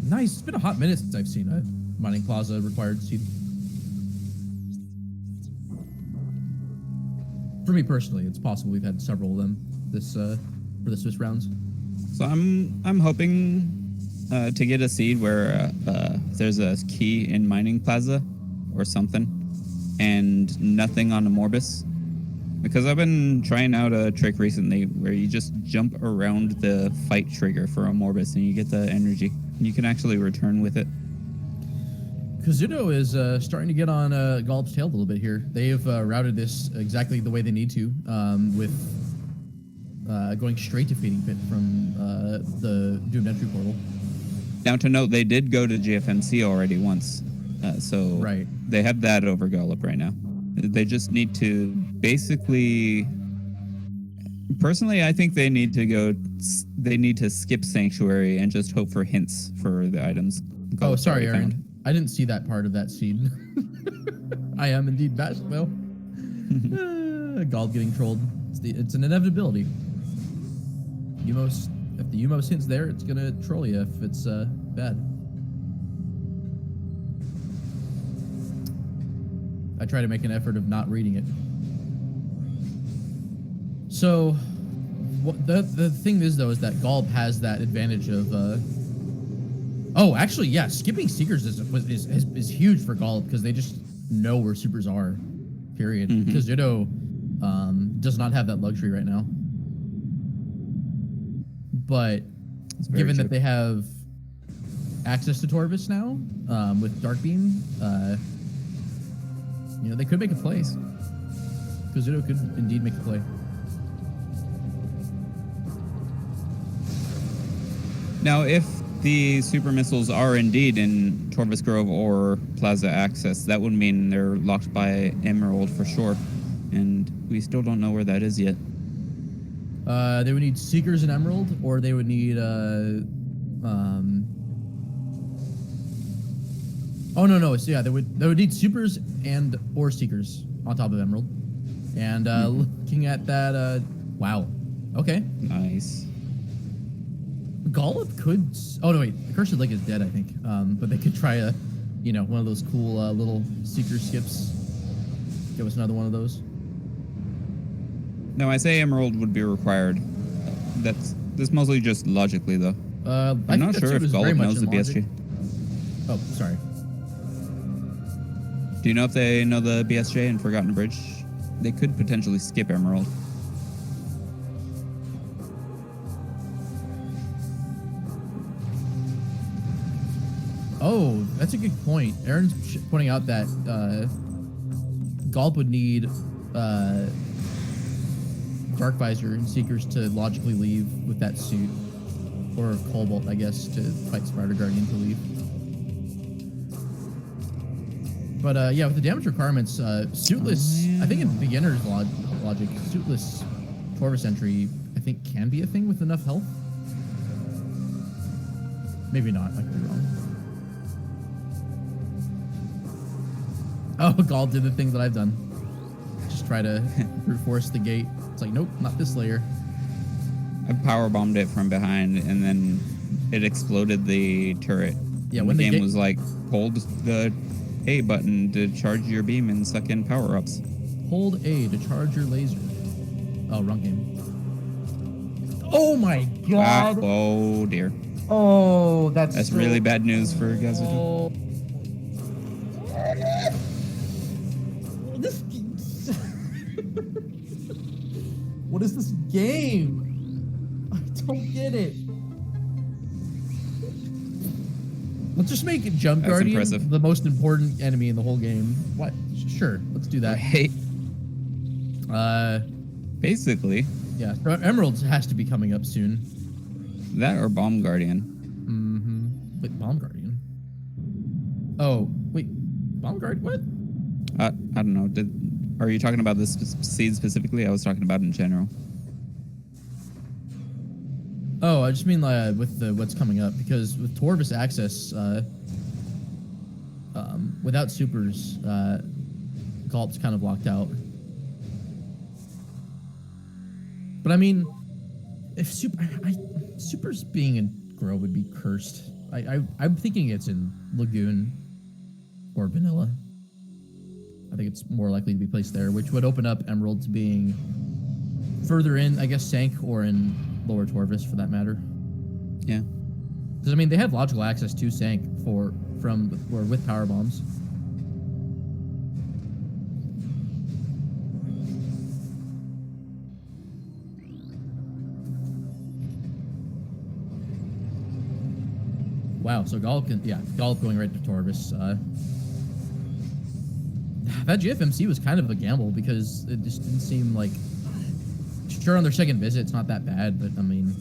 Nice. It's been a hot minute since I've seen a mining plaza required seed. For me personally, it's possible we've had several of them this for the Swiss rounds. So I'm hoping to get a seed where there's a key in mining plaza or something, and nothing on the Morbus. Because I've been trying out a trick recently where you just jump around the fight trigger for a Morbus and you get the energy. You can actually return with it. Kazuto is starting to get on Gollop's tail a little bit here. They've routed this exactly the way they need to, with going straight to Feeding Pit from the Doomed Entry portal. Now to note, they did go to GFMC already once, so right. They have that over Gollop right now. They just need to basically... Personally, I think they need to skip Sanctuary and just hope for hints for the items. Oh, sorry, Aaron. I didn't see that part of that scene. I am indeed bashed, though. Gold getting trolled. It's an inevitability. If the Umos hint's there, it's gonna troll you if it's bad. I try to make an effort of not reading it. So, the thing is though is that Gollop has that advantage of. Oh, actually, yeah. Skipping Seekers is huge for Gollop because they just know where supers are. Period. Because Kazuto does not have that luxury right now. But given that they have access to Torvis now with Dark Beam, they could make a play. Kazuto could indeed make a play. Now, if the super missiles are indeed in Torvis Grove or Plaza Access, that would mean they're locked by Emerald for sure, and we still don't know where that is yet. They would need Seekers and Emerald, or they would need Oh no! So yeah, they would need supers or Seekers on top of Emerald, and looking at that, wow, okay, nice. Gollop could. Oh no, wait, the Cursed Lake is dead, I think. But they could try one of those cool little Seeker skips. Give us another one of those. No, I say Emerald would be required. That's mostly just logically though. I'm not sure if Gollop knows the BSG. Oh, sorry. Do you know if they know the BSJ in Forgotten Bridge? They could potentially skip Emerald. Oh, that's a good point. Aaron's pointing out that Gollop would need Dark Visor and Seekers to logically leave with that suit. Or Cobalt, I guess, to fight Spider Guardian to leave. But yeah, with the damage requirements, suitless, I think in beginner's logic, suitless Torvis entry, I think can be a thing with enough health. Maybe not, I could be wrong. Oh, Gall did the thing that I've done. Just try to brute force the gate. It's like, nope, not this layer. I power bombed it from behind, and then it exploded the turret. Yeah, and when the game was like, hold the A button to charge your beam and suck in power-ups. Hold A to charge your laser. Oh, wrong game. Oh my god! Oh dear. Oh, that's so... really bad news for Kazuto. Oh. This... What is this game? I don't get it. Let's just make Jump Guardian the most important enemy in the whole game. What? Sure, let's do that. Right. Basically. Yeah, Emeralds has to be coming up soon. That or Bomb Guardian. Mm-hmm. Wait, Bomb Guardian? Oh, wait. Bomb Guardian? What? I don't know. Are you talking about this seed specifically? I was talking about in general. Oh, I just mean with what's coming up, because with Torvis access, without supers, Gulp's kind of locked out. But I mean, if supers being in Grow would be cursed. I'm thinking it's in Lagoon or Vanilla. I think it's more likely to be placed there, which would open up Emeralds being further in, I guess, Sank or in Lower Torvis for that matter. Yeah. Because I mean, they have logical access to Sank with power bombs. Wow, so Gollop going right to Torvis. That GFMC was kind of a gamble because it just didn't seem like. Sure, on their second visit, it's not that bad, but I mean,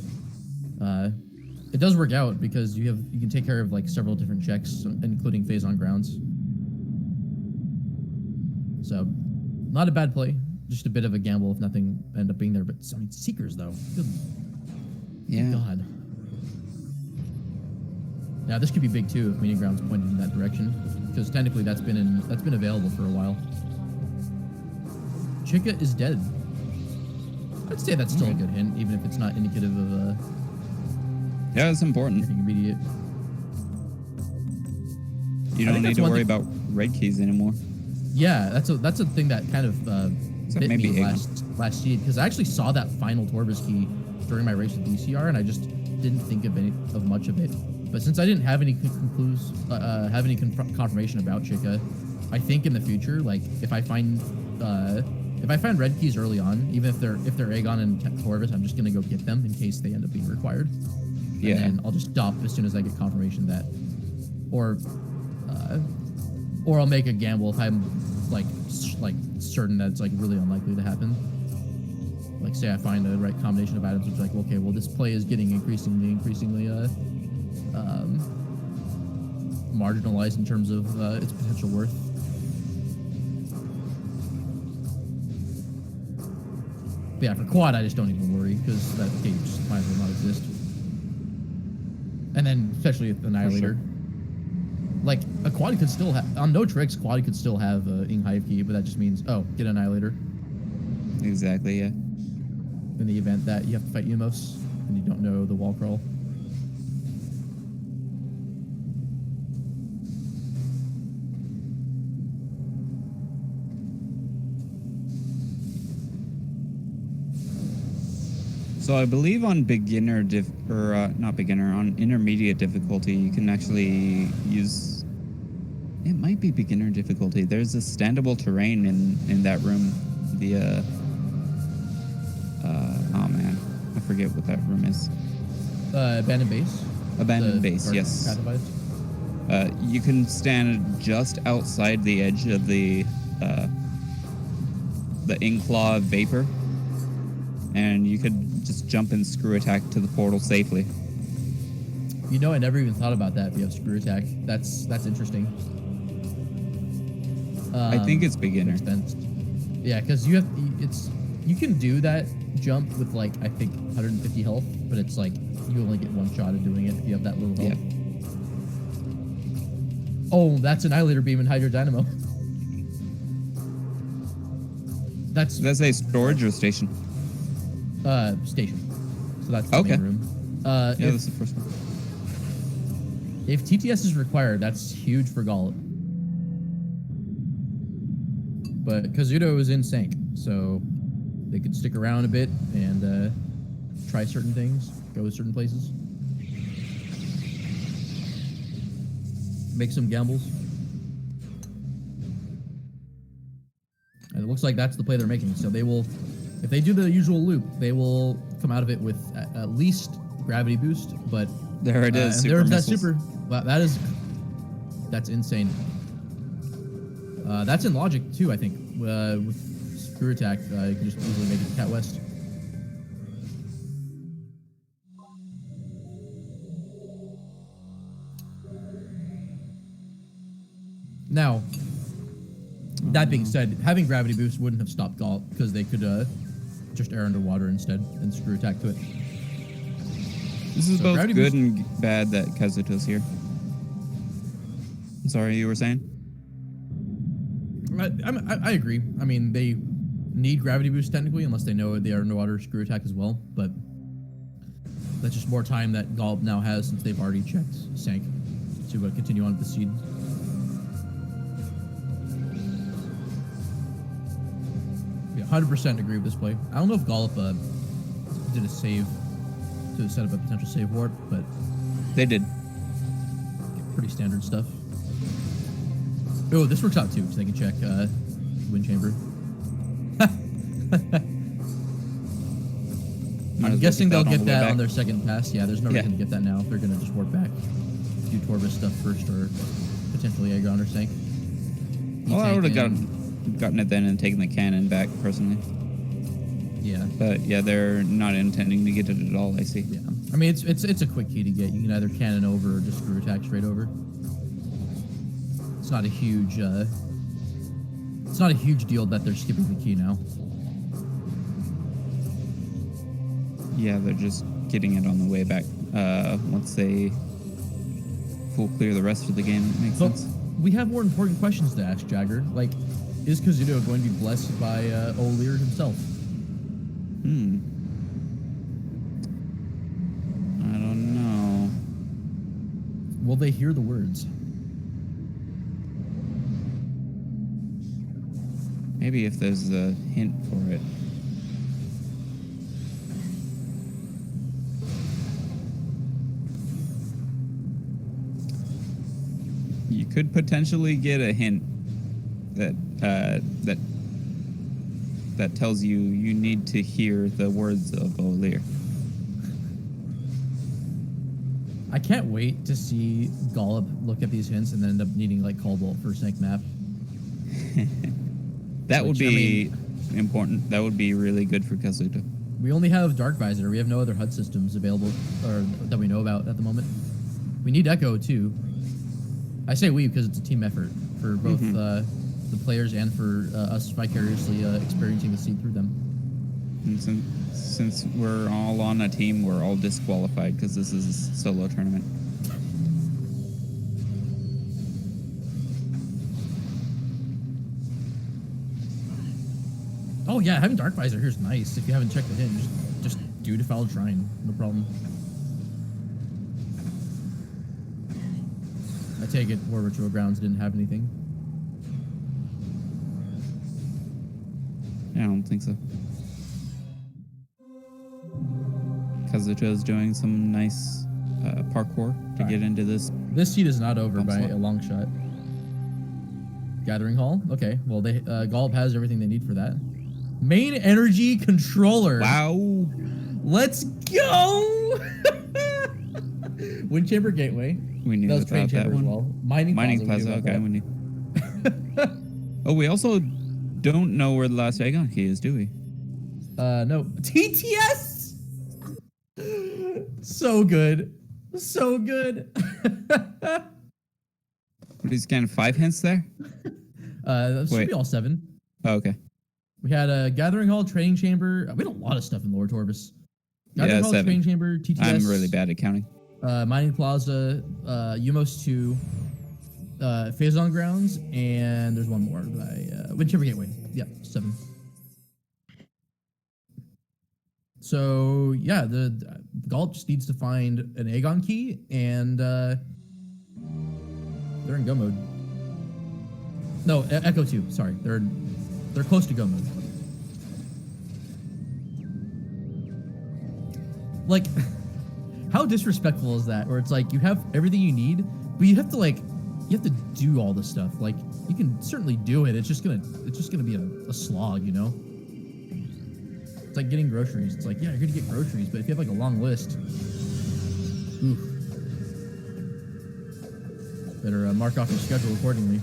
it does work out because you can take care of like several different checks, including phase on grounds. So, not a bad play. Just a bit of a gamble if nothing ended up being there. But I mean, Seekers though. Good God. Now this could be big too if meeting grounds pointed in that direction, because technically that's been available for a while. Chica is dead. I'd say that's still a good hint, even if it's not indicative of yeah, it's important. anything immediate. You don't need to worry about red keys anymore. Yeah, that's a thing that kind of bit me last seed, because I actually saw that final Torvis key during my race with DCR, and I just didn't think of much of it. But since I didn't have any confirmation about Chica, I think in the future, like if I find red keys early on, even if they're Aegon and Torvis, I'm just gonna go get them in case they end up being required. Yeah. And I'll just stop as soon as I get confirmation that, or I'll make a gamble if I'm like certain that it's like really unlikely to happen. Like say I find the right combination of items, which is like, okay, well this play is getting increasingly marginalized in terms of its potential worth. But yeah, for quad, I just don't even worry because that gate just might as well not exist. And then especially with Annihilator, like a quad could still have on no tricks. Quad could still have Ing Hive key, but that just means get Annihilator. Exactly. Yeah. In the event that you have to fight Umos and you don't know the wall crawl. So I believe on beginner on intermediate difficulty, you can actually use. It might be beginner difficulty. There's a standable terrain in that room. The oh man, I forget what that room is. Abandoned base. Abandoned base, yes. You can stand just outside the edge of the Inkclaw vapor, and you could just jump and screw attack to the portal safely. You know, I never even thought about that. If you have screw attack, that's interesting. I think it's beginner. Yeah, because you can do that jump with like I think 150 health, but it's like you only get one shot at doing it if you have that little health. Yeah. Oh, that's Annihilator Beam and Hydro Dynamo. That's a storage or station? Station. So that's the main room. Yeah, that's the first one. If TTS is required, that's huge for Gollop. But Kazuto is in Sank, so they could stick around a bit and try certain things, go to certain places. Make some gambles. And it looks like that's the play they're making. So they will, if they do the usual loop, they will come out of it with at least gravity boost. But there it is. And there's that super. Wow, that's insane. That's in logic too, I think. With screw attack, you can just easily make it to Cat West. Now, that being said, having gravity boost wouldn't have stopped Gollop because they could just air underwater instead and screw attack to it. This is So both gravity good boost- and bad that Kazuto's here. Sorry, you were saying? I agree. I mean, they need gravity boost technically, unless they know they are underwater screw attack as well. But that's just more time that Gollop now has since they've already checked Sank to continue on with the seed. Yeah, 100% agree with this play. I don't know if Gollop did a save to set up a potential save warp, but They did. pretty standard stuff. Oh, this works out too, so they can check wind chamber. I'm guessing they'll get that on their second pass. Yeah, there's no reason to get that now if they're gonna just warp back. Do Torvus stuff first, or potentially Aegon or Sank. Well, I would have gotten it then and taken the cannon back personally. Yeah. But yeah, they're not intending to get it at all. I see. Yeah. I mean, it's a quick key to get. You can either cannon over or just screw attack straight over. It's not a huge. It's not a huge deal that they're skipping the key now. Yeah, they're just getting it on the way back. Once they full clear the rest of the game, it makes sense. We have more important questions to ask, Jagger. Like, is Kazuto going to be blessed by O'Lear himself? I don't know. Will they hear the words? Maybe if there's a hint for it. You could potentially get a hint that that tells you need to hear the words of O'Lear. I can't wait to see Gollop look at these hints and then end up needing like Cobalt for Sank map. That would be important. That would be really good for Kazuto. We only have Dark Visor. We have no other HUD systems available or that we know about at the moment. We need Echo too. I say we because it's a team effort for both the players and for us vicariously experiencing the seed through them. And since we're all on a team, we're all disqualified because this is a solo tournament. Oh yeah, having Dark Visor here is nice. If you haven't checked it in, just do Defiled Shrine, no problem. I take it War Ritual Grounds didn't have anything. Yeah, I don't think so. Kazuto's doing some nice parkour to get into this. This seed is not over by slot. a long shot. Gathering Hall. Okay, well they Gollop has everything they need for that. Main energy controller. Wow. Let's go. Wind Chamber Gateway. We knew That was about Train that Chamber as one. well. Mining Plaza. Plaza. Okay, we knew. Oh, we also don't know where the last Aegon key is, do we? No. TTS. So good. So good. What is kind of 5 hints there? That should Wait. be all 7. Oh, okay. We had a Gathering Hall, Training Chamber. We had a lot of stuff in Lord Torvus. Gathering Hall, 7. Training Chamber, TTS. I'm really bad at counting. Mining Plaza, Umos 2, Phazon Grounds, and there's one more. Wind Chamber Gateway. Yeah, 7. So yeah, the Gollop just needs to find an Aegon key, and they're in go mode. No, Echo 2. Sorry, they're close to go mode. Like, how disrespectful is that? Where it's like you have everything you need, but you have to do all this stuff. Like, you can certainly do it. It's just gonna be a slog, you know. It's like getting groceries. It's like, yeah, you're gonna get groceries, but if you have like a long list, oof. Better mark off your schedule accordingly.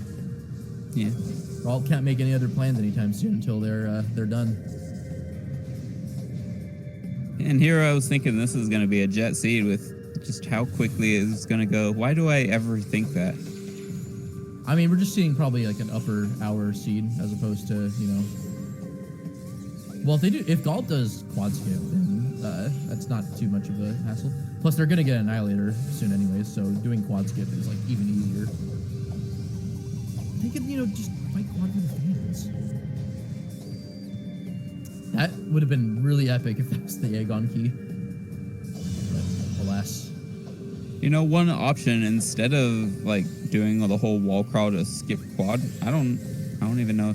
Yeah. Well, can't make any other plans anytime soon until they're done. And here I was thinking this is going to be a jet seed with just how quickly it's going to go. Why do I ever think that? I mean, we're just seeing probably like an upper hour seed as opposed to, you know. Well, if Gollop does quad skip, then That's not too much of a hassle. Plus, they're gonna get an Annihilator soon anyways, so doing quad skip is like even easier. They could, just fight quad with the fans. That would have been really epic if that was the Aegon key. But alas. One option instead of like doing the whole wall crawl to skip quad, I don't even know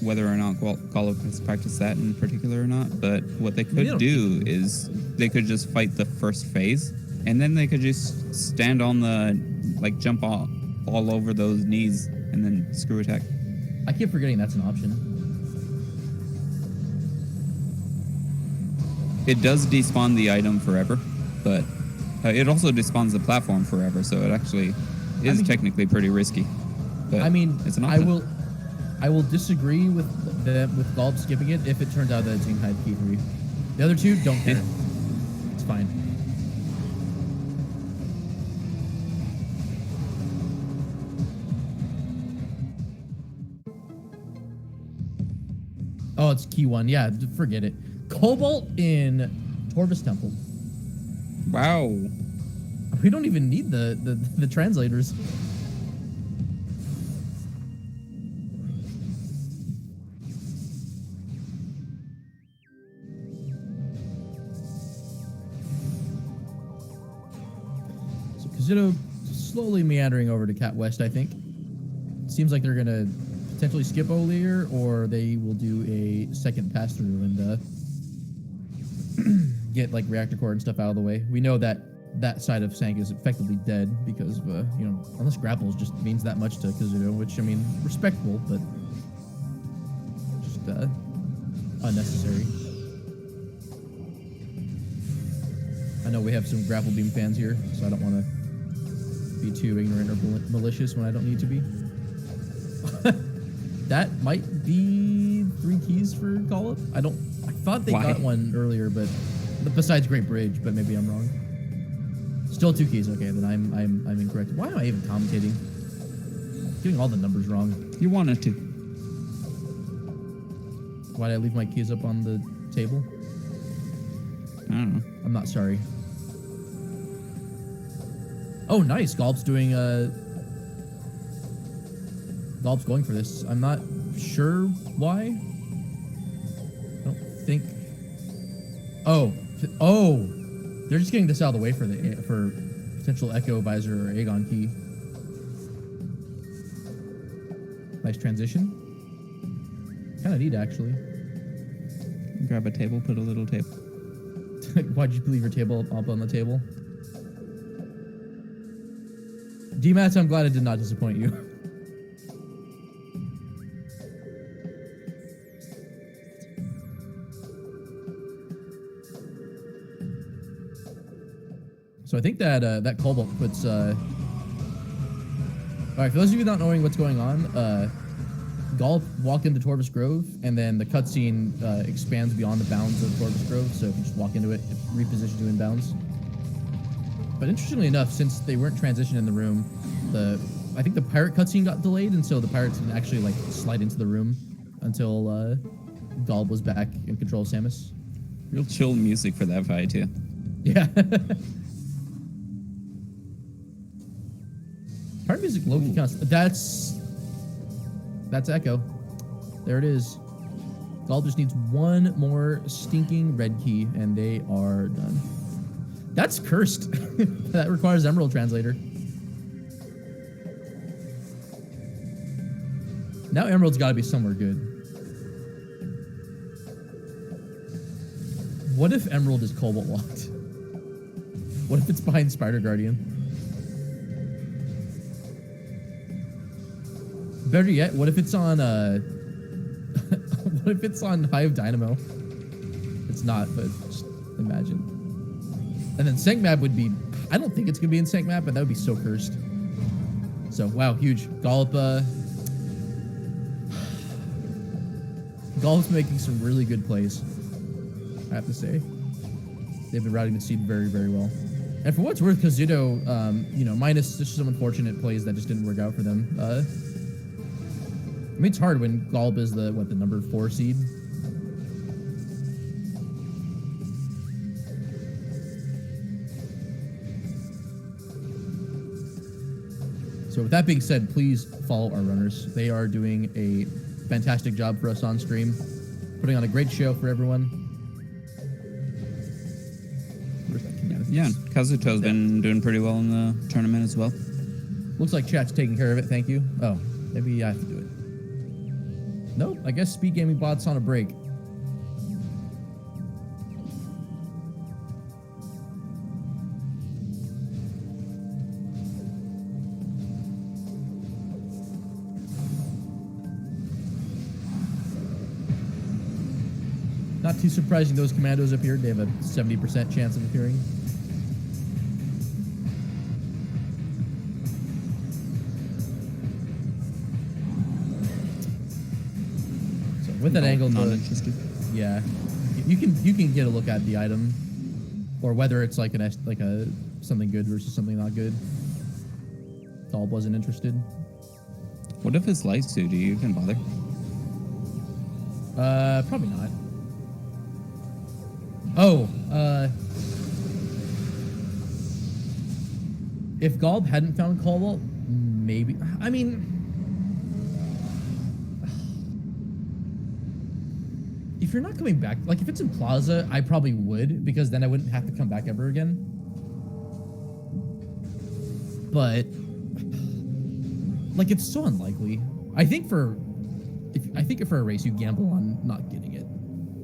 whether or not gollop has practiced that in particular or not. But what they could do is they could just fight the first phase, and then they could just stand on the jump all over those knees and then screw attack. I keep forgetting that's an option. It does despawn the item forever, but it also despawns the platform forever, so it actually is technically pretty risky. But it's an option. I will disagree with Gollop skipping it if it turns out that it's in Hive Key 3. The other two, don't care. It's fine. Oh, it's key 1. Yeah, forget it. Cobalt in Torvus Temple. Wow. We don't even need the translators. So Kazuto slowly meandering over to Cat West, I think. Seems like they're gonna potentially skip Olier, or they will do a second pass through and get reactor core and stuff out of the way. We know that side of Sank is effectively dead because of, unless grapples just means that much to Kazuto, which, respectable, but just unnecessary. I know we have some grapple beam fans here, so I don't want to be too ignorant or malicious when I don't need to be. That might be 3 keys for Gollop. I thought they got one earlier, but besides Great Bridge, but maybe I'm wrong. Still 2 keys. Okay, then I'm incorrect. Why am I even commentating? Getting all the numbers wrong. You wanted to. Why did I leave my keys up on the table? I don't know. I'm not sorry. Oh, nice. Gollop's doing Gollop's going for this. I'm not sure why. I don't think. Oh, they're just getting this out of the way for potential Echo Visor or Aegon key. Nice transition. Kind of neat, actually. Grab a table, put a little table. Why'd you leave your table up on the table? D-Mats, I'm glad it did not disappoint you. So I think that Cobalt puts. All right, for those of you not knowing what's going on, Gollop walked into Torvus Grove, and then the cutscene expands beyond the bounds of Torvus Grove. So if you just walk into it, it repositions you in bounds. But interestingly enough, since they weren't transitioned in the room, I think the pirate cutscene got delayed, and so the pirates didn't actually slide into the room until Gollop was back in control of Samus. Real chill music for that fight too. Yeah. Part music low-key counts. That's Echo. There it is. Gollop just needs one more stinking red key, and they are done. That's cursed. That requires Emerald Translator. Now Emerald's got to be somewhere good. What if Emerald is Cobalt locked? What if it's behind Spider Guardian? Better yet, what if it's on what if it's on Hive Dynamo? It's not, but just imagine. And then Sank Map would be, I don't think it's gonna be in Sank Map, but that would be so cursed. So wow, huge. Gollop's making some really good plays, I have to say. They've been routing the seed very, very well. And for what's worth, Kazuto, minus just some unfortunate plays that just didn't work out for them. It's hard when Gollop is the number 4 seed. So with that being said, please follow our runners. They are doing a fantastic job for us on stream, putting on a great show for everyone. Where's that command? Yeah, Kazuto's been doing pretty well in the tournament as well. Looks like chat's taking care of it, thank you. Oh, maybe I have to do it. Nope, I guess SpeedGaming bot's on a break. Not too surprising those commandos appeared. They have a 70% chance of appearing. So with that angle, not interested. Yeah, you can get a look at the item, or whether it's like something good versus something not good. Dolb wasn't interested. What if it's lights too? Do you even bother? Probably not. Oh, if Golb hadn't found Cobalt, maybe. I mean, if you're not coming back, like if it's in Plaza, I probably would, because then I wouldn't have to come back ever again. But like, it's so unlikely. I think for a race, you gamble on not getting it.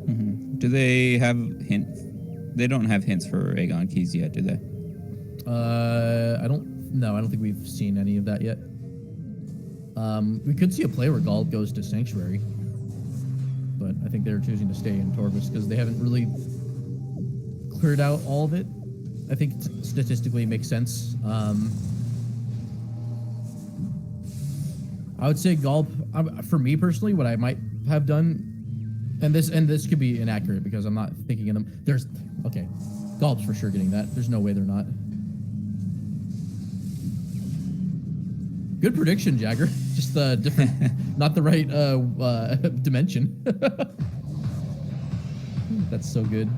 Mm-hmm. Do they have hints? They don't have hints for Aegon keys yet, do they? I don't think we've seen any of that yet. We could see a play where Golb goes to Sanctuary, but I think they're choosing to stay in Torvus because they haven't really cleared out all of it. I think statistically it makes sense. I would say Golb, for me personally, what I might have done, and this could be inaccurate because I'm not thinking of them. Golb's for sure getting that. There's no way they're not. Good prediction, Jagger. Just different, not the right dimension. That's so good.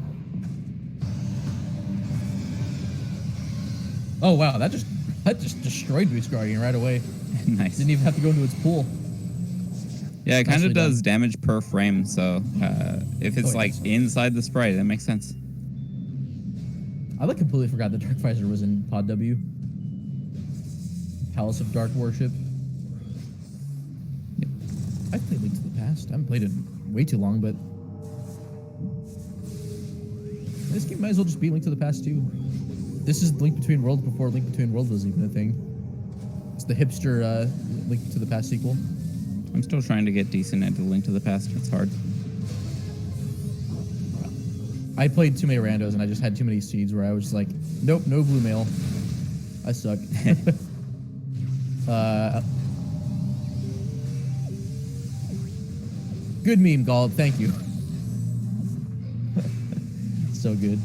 Oh wow, that just destroyed Boost Guardian right away. Nice. Didn't even have to go into its pool. Yeah, it kind of does damage per frame, so if it's inside the sprite, that makes sense. I completely forgot that Darkvisor was in Pod W. Palace of Dark Worship. Yep. I've played Link to the Past. I haven't played it way too long, but this game might as well just be Link to the Past too. This is Link Between Worlds before Link Between Worlds was even a thing. It's the hipster Link to the Past sequel. I'm still trying to get decent into Link to the Past. It's hard. I played too many randos and I just had too many seeds where I was like, nope, no blue mail. I suck. Good meme, Golb. Thank you. So good.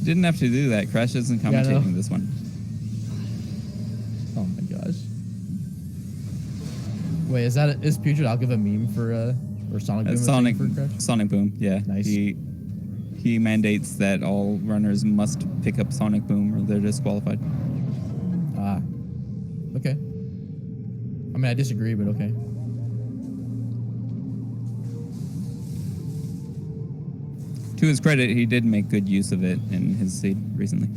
Didn't have to do that. Crash isn't commentating this one. Oh my gosh. Wait, is Putrid I'll give a meme for or Sonic Boom? For Crash? Sonic Boom, yeah. Nice. He mandates that all runners must pick up Sonic Boom or they're disqualified. Ah. Okay. I mean, I disagree, but okay. To his credit, he did make good use of it in his seed recently.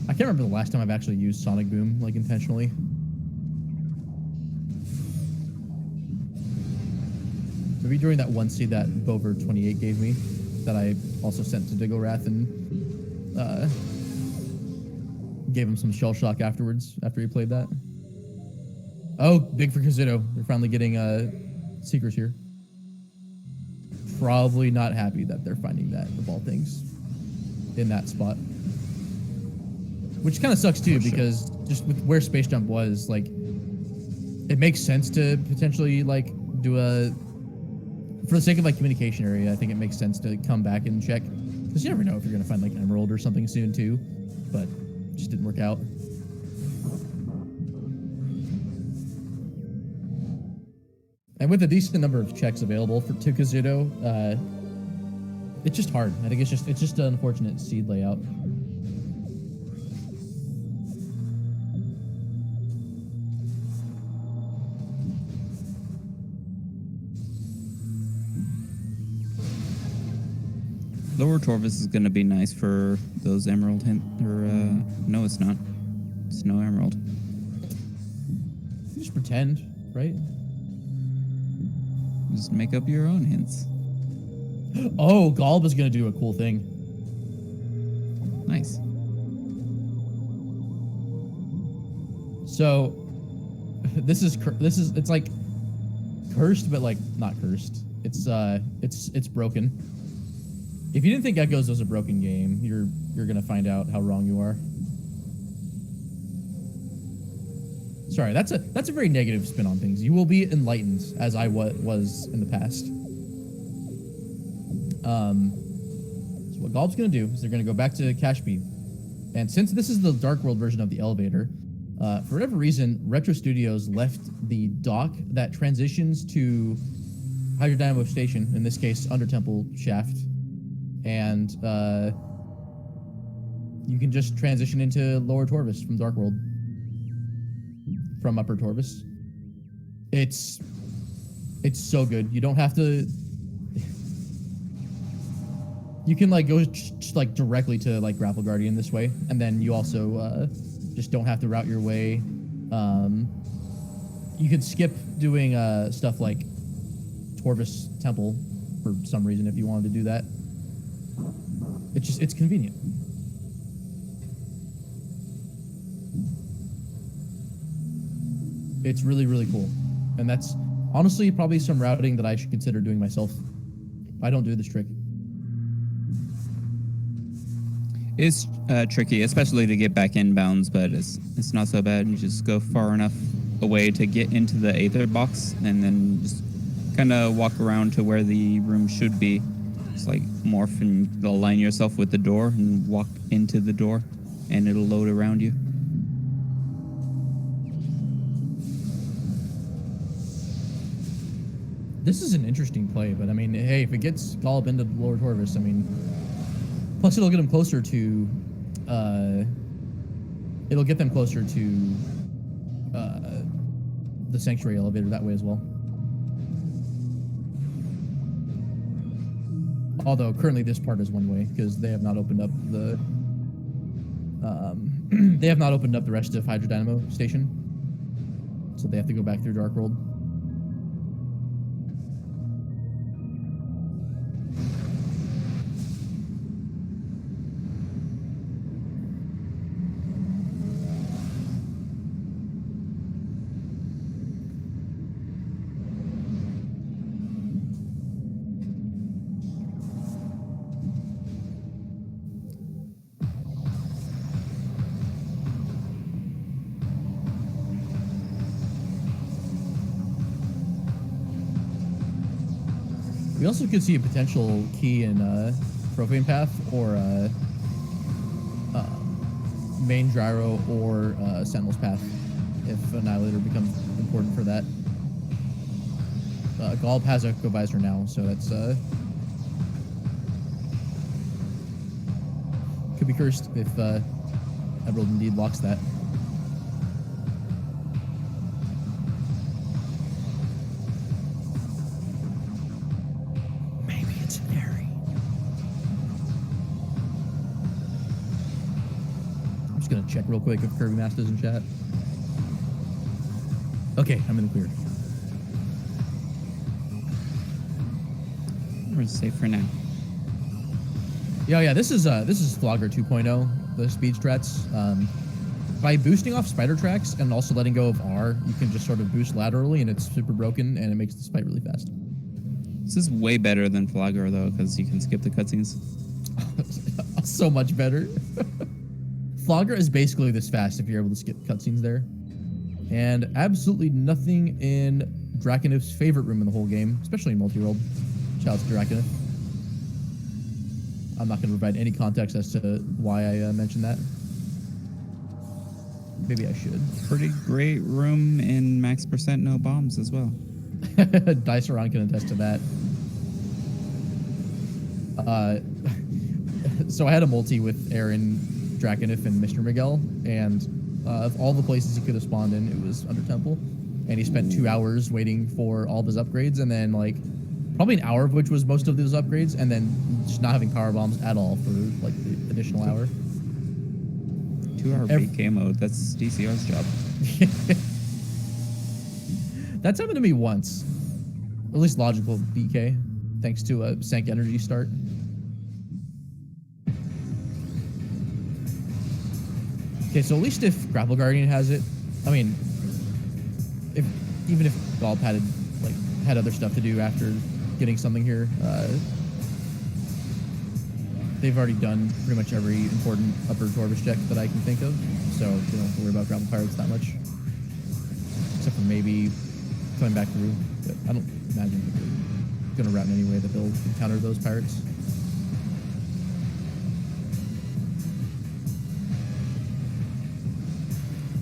I can't remember the last time I've actually used Sonic Boom, like, intentionally. Maybe during that one seed that Bover 28 gave me, that I also sent to Digorath and gave him some shell shock afterwards, after he played that. Oh, big for Kazuto. They're finally getting Seekers here. Probably not happy that they're finding that, of all things, in that spot. Which kind of sucks too, because just with where Space Jump was, like, it makes sense to potentially, like, do for the sake of, like, communication area, I think it makes sense to come back and check. Because you never know if you're going to find, like, Emerald or something soon too. But it just didn't work out. And with a decent number of checks available to Kazuto, it's just hard. I think it's just an unfortunate seed layout. Lower Torvus is going to be nice for those emerald no, it's not. It's no emerald. You just pretend, right? Just make up your own hints. Oh, Gollop is going to do a cool thing. Nice. So, it's like cursed, but like not cursed. It's broken. If you didn't think Echoes was a broken game, you're gonna find out how wrong you are. Sorry, that's a very negative spin on things. You will be enlightened, as I was in the past. So what Gollop's gonna do is they're gonna go back to Cache B, and since this is the Dark World version of the elevator, for whatever reason, Retro Studios left the dock that transitions to Hydro Dynamo Station, in this case, Under Temple Shaft, and you can just transition into Lower Torvus from Dark World. From Upper Torvus. It's so good. You don't have to. You can like go like directly to like Grapple Guardian this way, and then you also just don't have to route your way. You could skip doing stuff like Torvus Temple for some reason if you wanted to do that. It's convenient. It's really, really cool. And that's honestly probably some routing that I should consider doing myself. I don't do this trick. It's tricky, especially to get back inbounds, but it's not so bad. You just go far enough away to get into the Aether box, and then just kind of walk around to where the room should be. It's like morph and align yourself with the door and walk into the door, and it'll load around you. This is an interesting play, but I mean, hey, if it gets Gollop into Lower Torvus, I mean, plus it'll get them closer to, it'll get them closer to the Sanctuary elevator that way as well. Although currently this part is one way because they have not opened up the, they have not opened up the rest of Hydro Dynamo Station, so they have to go back through Dark World. We also could see a potential key in Profane Path or Main Gyro or Sentinel's Path if Annihilator becomes important for that. Gollop has Echo Visor now, so that's could be cursed if Emerald indeed locks that. Gonna check real quick if Kirby Master's in chat. Okay, I'm in the clear. We're safe for now. Yeah. This is Flogger 2.0. The speed strats. By boosting off spider tracks and also letting go of R, you can just sort of boost laterally, and it's super broken, and it makes the fight really fast. This is way better than Flogger though, because you can skip the cutscenes. So much better. Flogger is basically this fast if you're able to skip cutscenes there. And absolutely nothing in Draconif's favorite room in the whole game, especially in multi-world. Shout out to Draconif. I'm not going to provide any context as to why I mentioned that. Maybe I should. Pretty great room in max percent no bombs as well. Diceron can attest to that. So I had a multi with Aaron, Draconif, and Mr. Miguel, and of all the places he could have spawned in, it was Under Temple, and he spent 2 hours waiting for all of his upgrades, and then like Probably an hour of which was most of those upgrades, and then just not having power bombs at all for like the additional hour. 2-hour BK mode. That's DCR's job. That's happened to me once. At least logical BK, thanks to a Sank energy start. Okay, so at least if Grapple Guardian has it, I mean, even if Gollop had other stuff to do after getting something here, they've already done pretty much every important upper Torvis check that I can think of, so they don't have to worry about Grapple Pirates that much. Except for maybe coming back through, but I don't imagine they're going to route in any way that they'll encounter those pirates.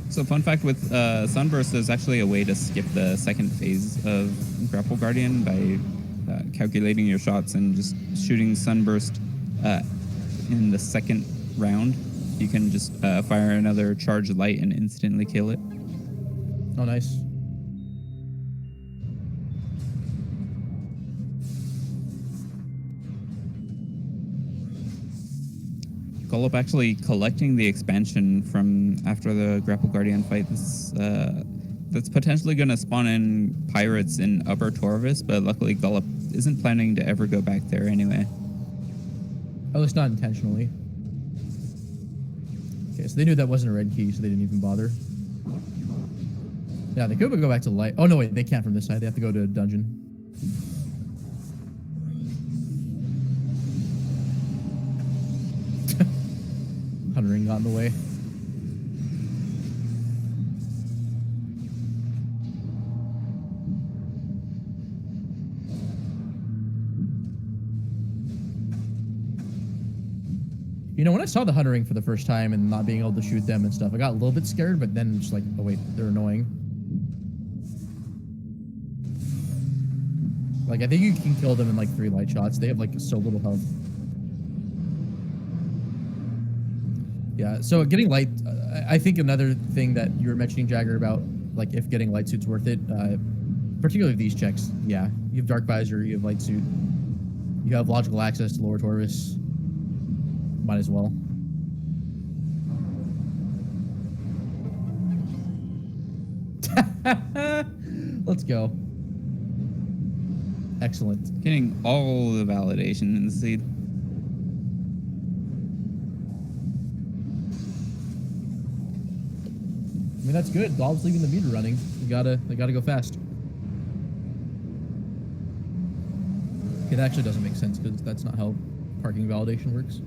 So fun fact with Sunburst, there's actually a way to skip the second phase of Grapple Guardian by calculating your shots and just shooting Sunburst in the second round. You can just fire another charged light and instantly kill it. Oh, nice. Gollop actually collecting the expansion from after the Grapple Guardian fight. That's potentially going to spawn in pirates in Upper Torvis, but luckily Gollop isn't planning to ever go back there anyway. At least not intentionally. Okay, so they knew that wasn't a red key, so they didn't even bother. Yeah, they could go back to light. Oh, no, wait, they can't from this side. They have to go to a dungeon. Ring got in the way. You know, when I saw the Hunter Ring for the first time and not being able to shoot them and stuff, I got a little bit scared, but then just like, oh wait, they're annoying. Like, I think you can kill them in like 3 light shots. They have like so little health. Yeah, so getting light, I think another thing that you were mentioning, Jagger, about like if getting light suit's worth it, particularly these checks. Yeah, you have Dark Visor, you have light suit, you have logical access to Lower Torvis. Might as well. Let's go. Excellent. Getting all the validation in the seed. I mean, that's good. Gollop's leaving the meter running. They gotta go fast. Okay, that actually doesn't make sense because that's not how parking validation works.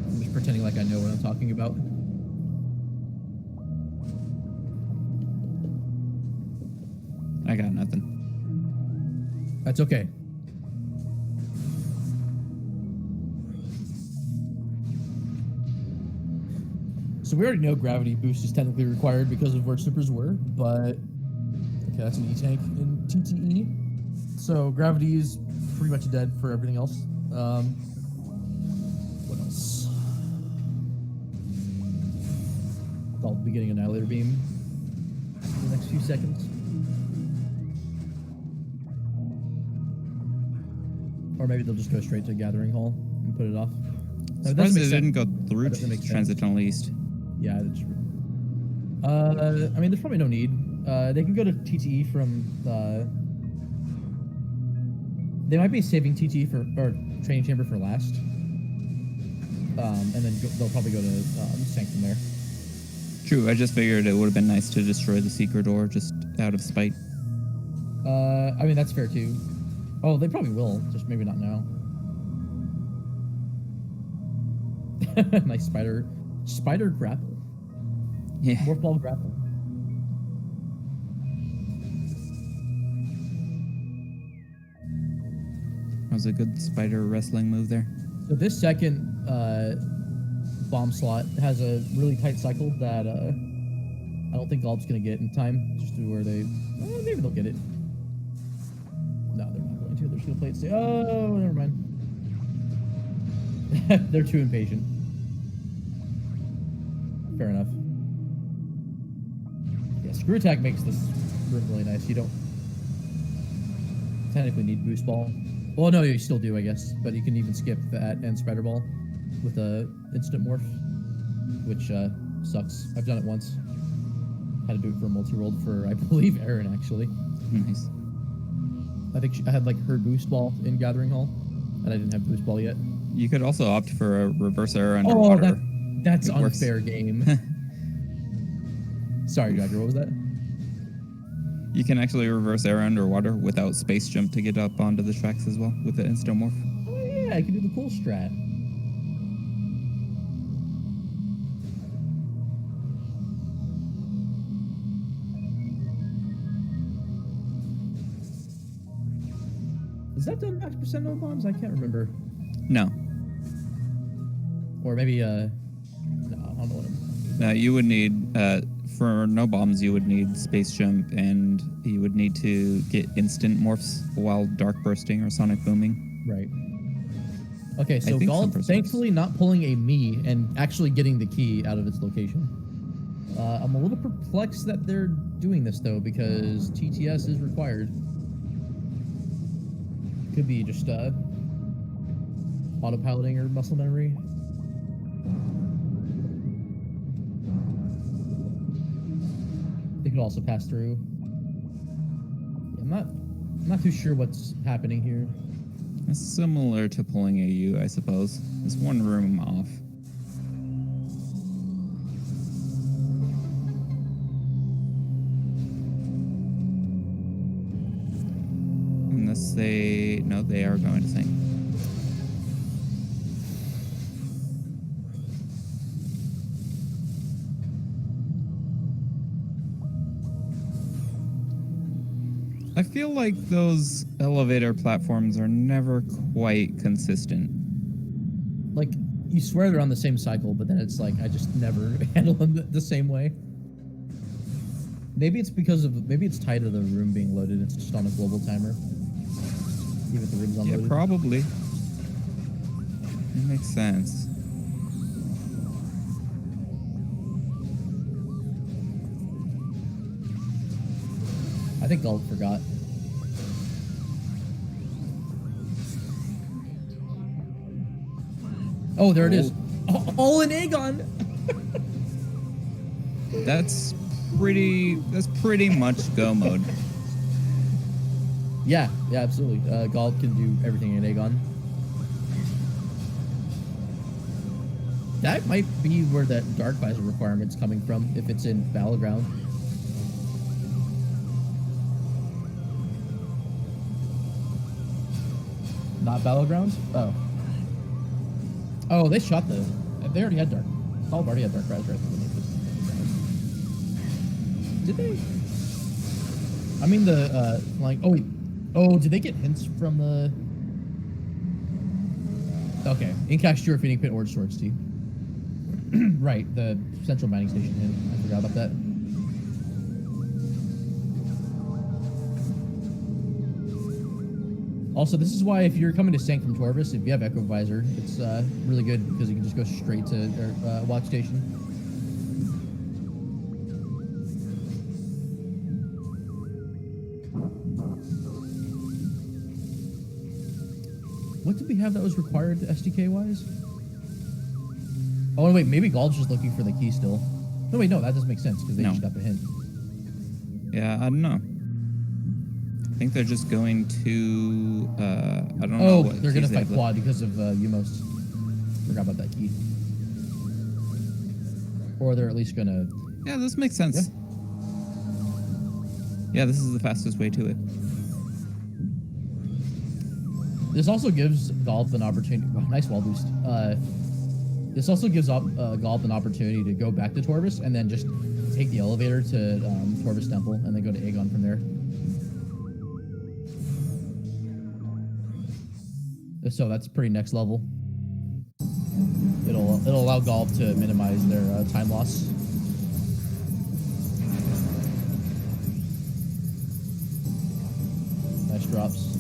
I'm just pretending like I know what I'm talking about. I got nothing. That's okay. So we already know gravity boost is technically required because of where supers were, but okay, that's an E-tank in TTE. So gravity is pretty much dead for everything else. What else? I'll be getting Annihilator Beam in the next few seconds. Or maybe they'll just go straight to Gathering Hall and put it off. Surprised it didn't go through Transitional East. Yeah, that's true. I mean, there's probably no need. They can go to TTE from. They might be saving TTE or Training Chamber for last. And then they'll probably go to Sank from there. True, I just figured it would have been nice to destroy the secret door just out of spite. I mean, that's fair too. Oh, they probably will, just maybe not now. Nice spider grapple. Yeah. Morph ball grapple. That was a good spider wrestling move there. So this second bomb slot has a really tight cycle that I don't think Gollop's gonna get in time, just to where they maybe they'll get it. No, they're not going to. They're just gonna play it safe. Oh, never mind. They're too impatient. Fair enough. Yeah, screw attack makes this room really nice. You don't. technically need boost ball. Well, no, you still do, I guess, but you can even skip that and spider ball with a instant morph, which sucks. I've done it once. Had to do it for a multi-world for, I believe, Erin, actually. Nice. I think I had like her boost ball in Gathering Hall, and I didn't have boost ball yet. You could also opt for a reverse error underwater. Oh, that's It works. unfair game. Sorry, Jagger, what was that? You can actually reverse error underwater without space jump to get up onto the tracks as well with the instant morph. Oh yeah, I can do the cool strat. Is that done max percent no bombs? I can't remember. No. Or maybe, no, I don't know what I'm... You would need, for no bombs, you would need space jump, and you would need to get instant morphs while dark bursting or sonic booming. Right. Okay, so think Gollop some thankfully not pulling a me and actually getting the key out of its location. I'm a little perplexed that they're doing this, though, because TTS is required. Could be just autopiloting or muscle memory. They could also pass through. Yeah, I'm not too sure what's happening here. It's similar to pulling AU, I suppose. It's one room off. Unless they... No, they are going to sink. I feel like those elevator platforms are never quite consistent. Like, you swear they're on the same cycle, but then it's like, I just never handle them the same way. Maybe it's because of, maybe it's tied to the room being loaded, it's just on a global timer. Even if the room's unloaded. Yeah, probably. It makes sense. I think Gollop forgot. Oh, there it is. All in Aegon! That's pretty much go mode. Yeah, absolutely. Gollop can do everything in Aegon. That might be where that Dark Visor requirement's coming from, if it's in Battleground. Not Battlegrounds? Oh. Oh, they shot the... They already had Dark... Gollop already had Dark Visor, I think. Did they? I mean the, like... Oh, wait. Oh, did they get hints from the... Okay. In-cache Stewart feeding pit or storage T. Right, the central mining station hint. I forgot about that. Also, this is why if you're coming to Sank from Torvis, if you have Echo Visor, it's really good because you can just go straight to Watch Station. What did we have that was required SDK-wise? Oh, wait, maybe Gollop's just looking for the key still. No, wait, no, that doesn't make sense because they just got the hint. Yeah, I don't know. I think they're just going to, I don't know. Oh, what they're going to keys fight they've Quad because of Umos. Forgot about that key. Or they're at least going to... Yeah, this makes sense. Yeah, this is the fastest way to it. This also gives Gollop an opportunity... Oh, nice wall boost. This also gives Gollop an opportunity to go back to Torvis and then just take the elevator to Torvis Temple and then go to Aegon from there. So that's pretty next level. It'll allow Gollop to minimize their time loss. Nice drops.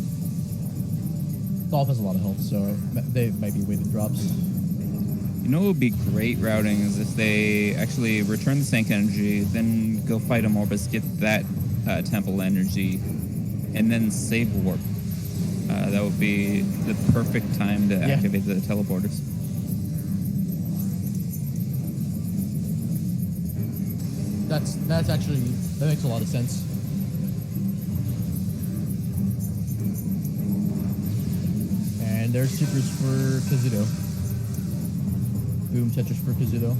Gollop has a lot of health, so they might be weighted drops. You know what would be great routing is if they actually return the Sank energy, then go fight a Morbus, get that temple energy, and then save warp That would be the perfect time to activate the teleporters. That's actually, that makes a lot of sense. And there's supers for Kazuto. Boom Tetris for Kazuto.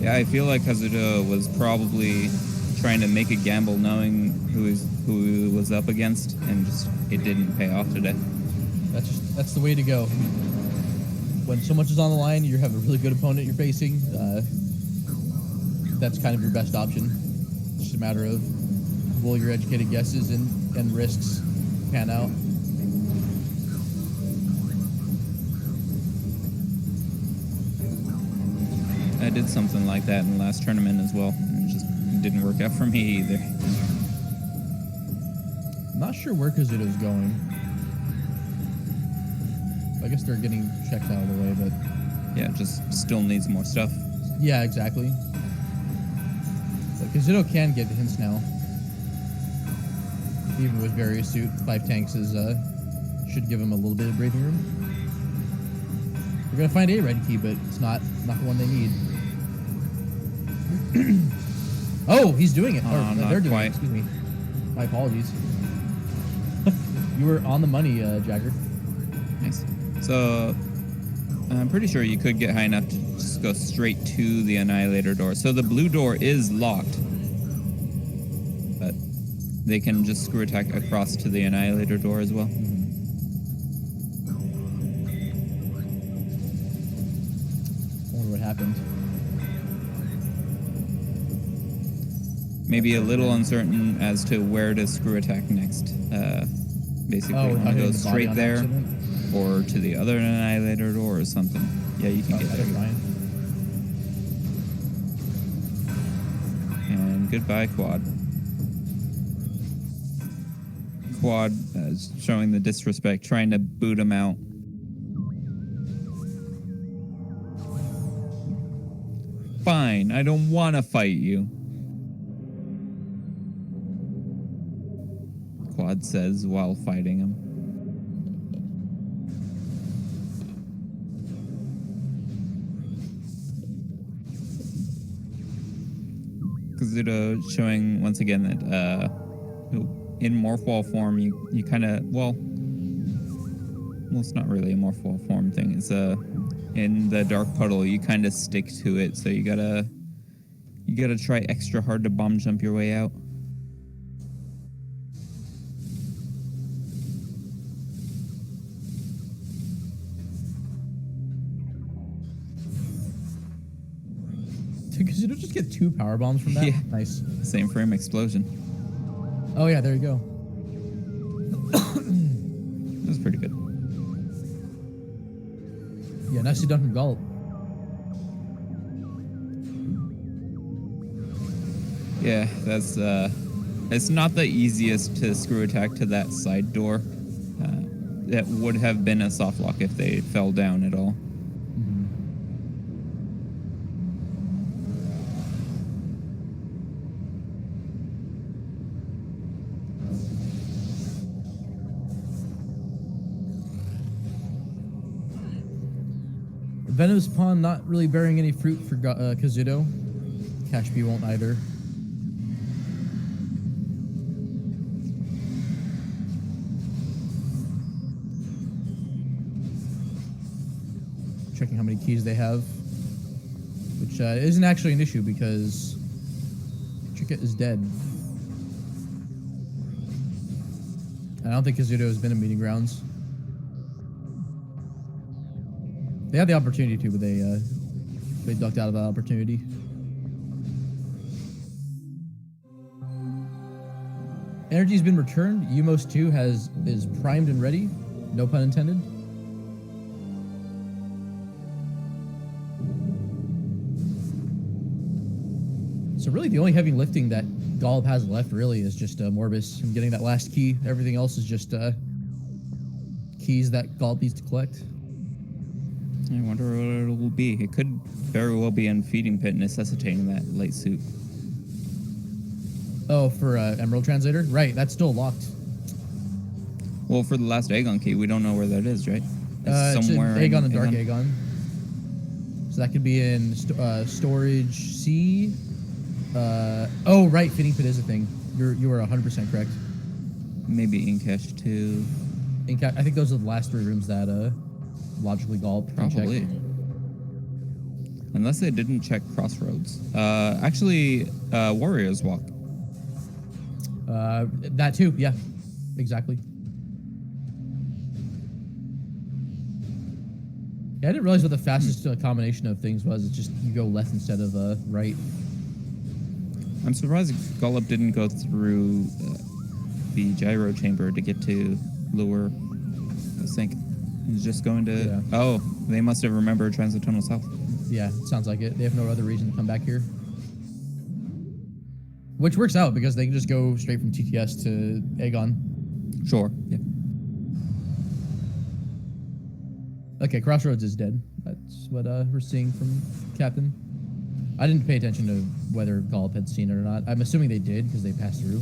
Yeah, I feel like Kazuto was probably trying to make a gamble knowing who he was up against, and just it didn't pay off today. That's the way to go. When so much is on the line, you have a really good opponent you're facing. That's kind of your best option. It's just a matter of will your educated guesses and risks pan out. I did something like that in the last tournament as well, and it just didn't work out for me either. I'm not sure where Kazuto's going. I guess they're getting checked out of the way, but yeah, just still needs more stuff. Yeah, exactly. But Kazuto can get hints now. Even with various suit, 5 tanks is should give him a little bit of breathing room. We're gonna find a red key, but it's not the one they need. Oh, he's doing it. Or they're doing it. Excuse me. My apologies. You were on the money, Jagger. Nice. So I'm pretty sure you could get high enough to just go straight to the Annihilator door. So the blue door is locked, but they can just screw attack across to the Annihilator door as well. I wonder what happened. Maybe a little uncertain as to where to screw attack next. Basically, want to go straight there, or to the other Annihilator door or something. Yeah, you can get there. And goodbye, Quad. Quad is showing the disrespect, trying to boot him out. Fine, I don't want to fight you. Quad says while fighting him. Kazuto showing once again that in morph wall form you kind of well it's not really a morph wall form thing. It's in the dark puddle you kind of stick to it, so you gotta try extra hard to bomb jump your way out. Did Kazuto just get 2 power bombs from that? Yeah. Nice. Same frame explosion. Oh yeah, there you go. That was pretty good. Yeah, nicely done from gollop. Yeah, that's it's not the easiest to screw attack to that side door. That would have been a soft lock if they fell down at all. Venom's Pawn not really bearing any fruit for Kazuto. Cash B won't either. Checking how many keys they have, which isn't actually an issue because Chica is dead. I don't think Kazuto has been in meeting grounds. They had the opportunity to, but they ducked out of that opportunity. Energy's been returned. Umos 2 is primed and ready. No pun intended. So really the only heavy lifting that Gollop has left really is just Morbus and getting that last key. Everything else is just keys that Gollop needs to collect. I wonder what it will be. It could very well be in Feeding Pit necessitating that light suit. Oh, for Emerald Translator? Right, that's still locked. Well, for the last Aegon key, we don't know where that is, right? It's in Aegon in and Dark Aegon. So that could be in storage C. Oh, right, Fitting Pit is a thing. You are 100% correct. Maybe in cache 2. I think those are the last 3 rooms that logically Gollop can check. Probably. Unless they didn't check Crossroads. Actually, Warriors Walk. That too, yeah. Exactly. Yeah, I didn't realize what the fastest combination of things was. It's just you go left instead of right. I'm surprised Gollop didn't go through the gyro chamber to get to lure the sink. He's just going to... Yeah. Oh, they must have remembered Transitotal South. Yeah, it sounds like it. They have no other reason to come back here. Which works out because they can just go straight from TTS to Aegon. Sure, yeah. Okay, Crossroads is dead. That's what we're seeing from Captain. I didn't pay attention to whether Gollop had seen it or not. I'm assuming they did because they passed through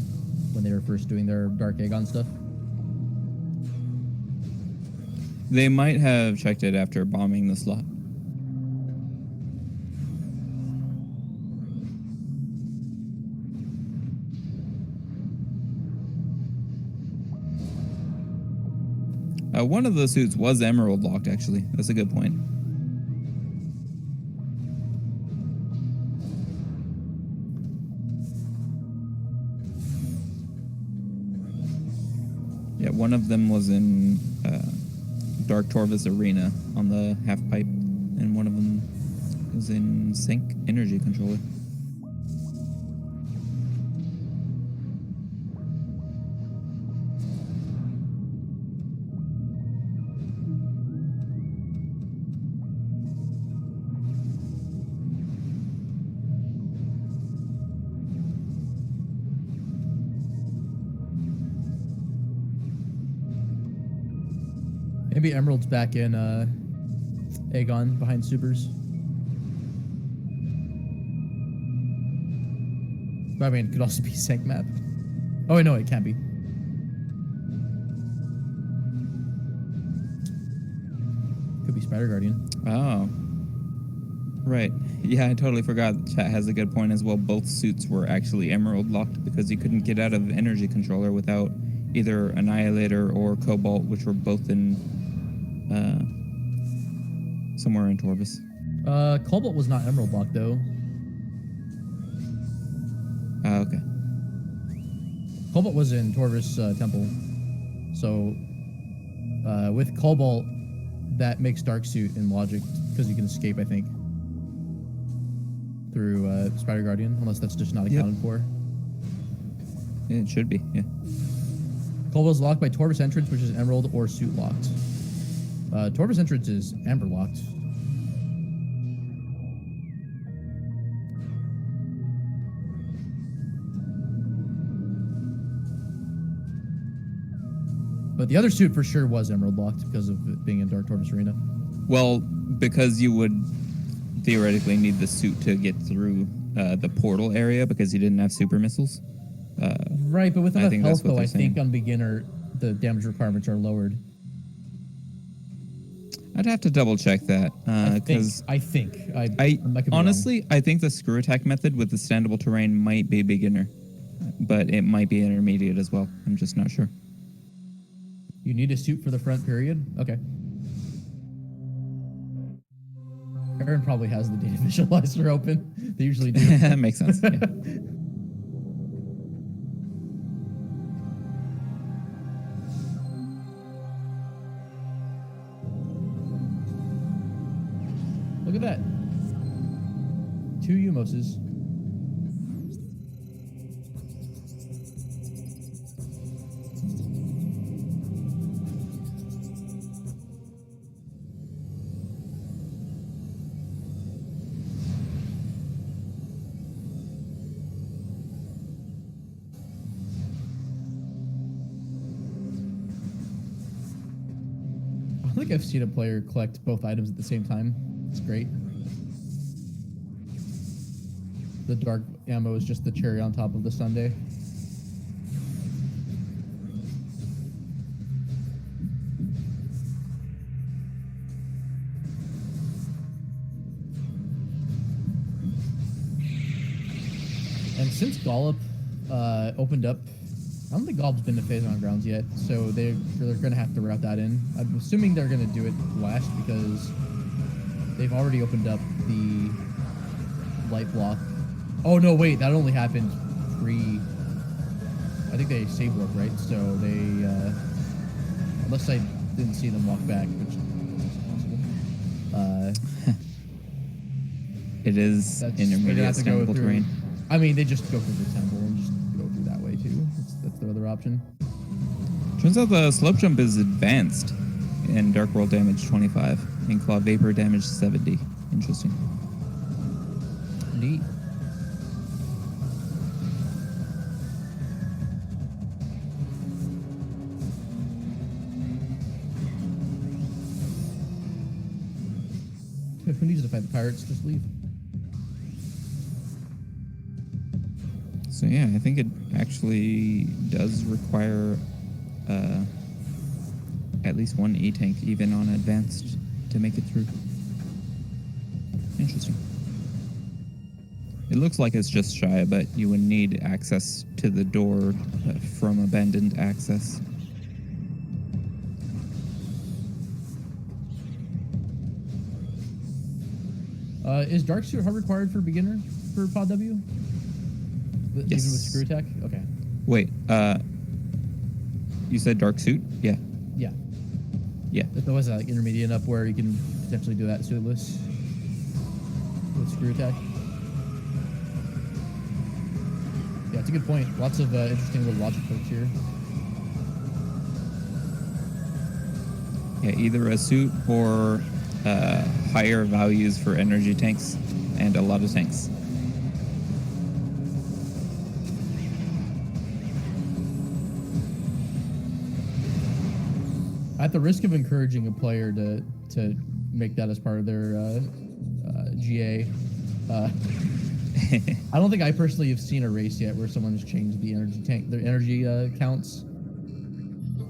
when they were first doing their Dark Aegon stuff. They might have checked it after bombing the slot. One of the suits was emerald locked, actually. That's a good point. Yeah, one of them was in Dark Torvus Arena on the half pipe, and one of them was in Sync Energy Controller. Maybe Emerald's back in Aegon behind Supers. But I mean, it could also be Sync map. Oh, wait, no, it can't be. Could be Spider Guardian. Oh. Right. Yeah, I totally forgot. Chat has a good point as well. Both suits were actually emerald locked because you couldn't get out of Energy Controller without either Annihilator or Cobalt, which were both in somewhere in Torvus. Cobalt was not emerald locked though. Okay. Cobalt was in Torvus Temple. So with Cobalt, that makes Dark Suit in logic because you can escape, I think, through Spider Guardian, unless that's just not accounted for. Yeah, it should be, yeah. Cobalt's locked by Torvus entrance, which is emerald or suit locked. Torvus entrance is amber locked. But the other suit for sure was emerald locked because of it being in Dark Torvus Arena. Well, because you would theoretically need the suit to get through the portal area because you didn't have super missiles. Right, but with enough health, though, I saying. think on beginner, the damage requirements are lowered. I'd have to double check that because I could be honestly, I think the screw attack method with the standable terrain might be beginner, but it might be intermediate as well. I'm just not sure. You need a suit for the front period? Okay. Aaron probably has the data visualizer open. They usually do. That makes sense. Yeah. Look at that. 2 Umoses. I think I've seen a player collect both items at the same time. It's great. The dark ammo is just the cherry on top of the sundae. And since Gollop opened up, I don't think Gollop's been to Phase on Grounds yet, so they're going to have to route that in. I'm assuming they're going to do it last because they've already opened up the light block. Oh no, wait, that only happened I think they save warp, right? So they, unless I didn't see them walk back, which is possible. It is intermediate temple terrain. I mean, they just go through the temple and just go through that way too. That's the other option. Turns out the slope jump is advanced in Dark World damage 25 and Claw Vapor damage 70. Interesting. Neat. Who needs to fight the pirates? Just leave. So yeah, I think it actually does require at least one E-tank, even on advanced, to make it through. Interesting. It looks like it's just shy, but you would need access to the door from abandoned access. Is Dark Suit hard required for beginner for Pod W? Yes. Even with screw attack? Okay. Wait, you said Dark Suit? Yeah. Yeah. Yeah. If there was like intermediate enough where you can potentially do that suitless with screw attack. Yeah, it's a good point. Lots of interesting little logic folks here. Yeah, either a suit or higher values for energy tanks and a lot of tanks. At the risk of encouraging a player to make that as part of their GA, I don't think I personally have seen a race yet where someone's changed the their energy counts.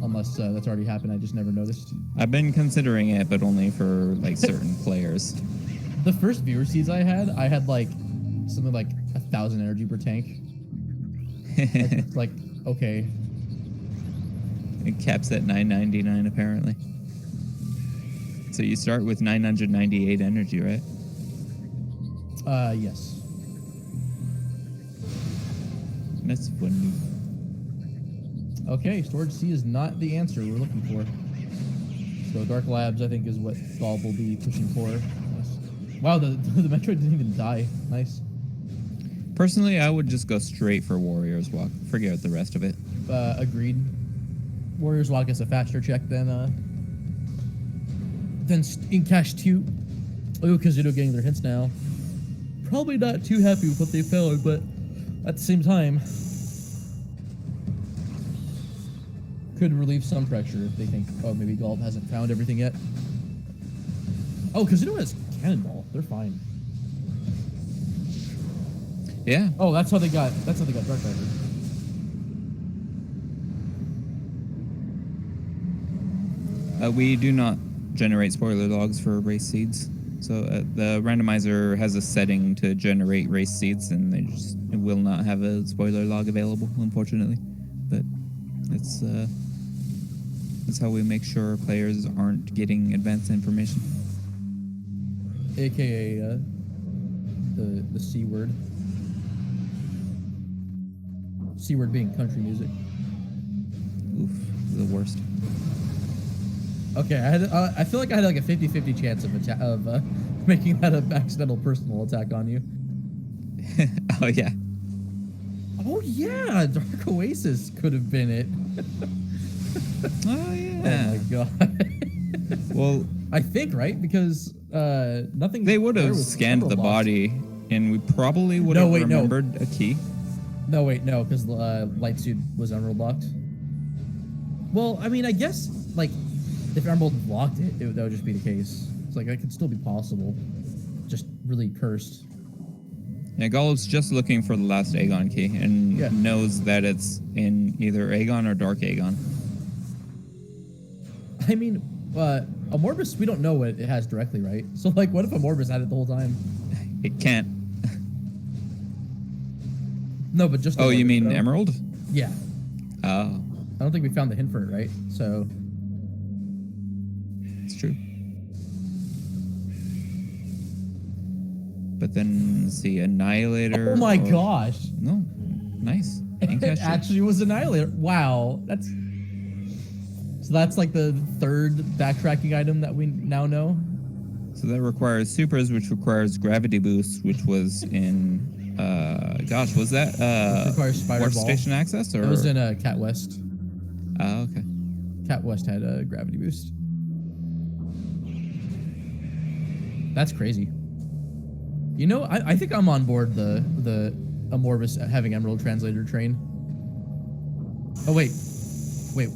Unless that's already happened, I just never noticed. I've been considering it, but only for like certain players. The first viewer seeds I had like something like 1,000 energy per tank. like okay. It caps at 999 apparently. So you start with 998 energy, right? Yes. That's funny. Okay, storage C is not the answer we're looking for. So Dark Labs, I think, is what Bob will be pushing for. Nice. Wow, the Metroid didn't even die. Nice. Personally, I would just go straight for Warrior's Walk. Forget the rest of it. Agreed. Warriors Walk is a faster check than in Cash 2. Oh, Kazuto getting their hints now. Probably not too happy with what they found, but at the same time, could relieve some pressure if they think, oh, maybe Gulp hasn't found everything yet. Oh, Kazuto has Cannonball. They're fine. Yeah. Oh, that's how they got Dark Diver. We do not generate spoiler logs for race seeds. So the randomizer has a setting to generate race seeds, and it will not have a spoiler log available, unfortunately. But it's how we make sure players aren't getting advanced information. AKA the C word. C word being country music. Oof, the worst. Okay, I feel like I had like a 50-50 chance of making that an accidental personal attack on you. Oh yeah. Oh yeah, Dark Oasis could have been it. Oh yeah. Oh my god. Well, I think right because nothing. They would have scanned the body, and we probably would have remembered a key. No, wait, no, because Light Suit was Emerald locked. Well, I mean, I guess like if Emerald locked it, that would just be the case. It's like that could still be possible, just really cursed. Yeah, Gollop's just looking for the last Aegon key and knows that it's in either Aegon or Dark Aegon. I mean, Amorbus, we don't know what it has directly, right? So, like, what if Amorbus had it the whole time? It can't. No, but just. Oh, you mean though. emerald? Yeah. Oh, I don't think we found the hint for it, right? So. it's true. But then, let's see, Annihilator. Oh my gosh! No, nice. It actually was Annihilator. Wow, that's. So that's like the third backtracking item that we now know. So that requires supers, which requires gravity boost, which was in. Gosh, was that Which requires spider warp ball. station access or? It was in Cat West. Oh, okay. Cat West had a gravity boost. That's crazy. You know, I think I'm on board the Amorbus having Emerald Translator train. Oh wait, wait,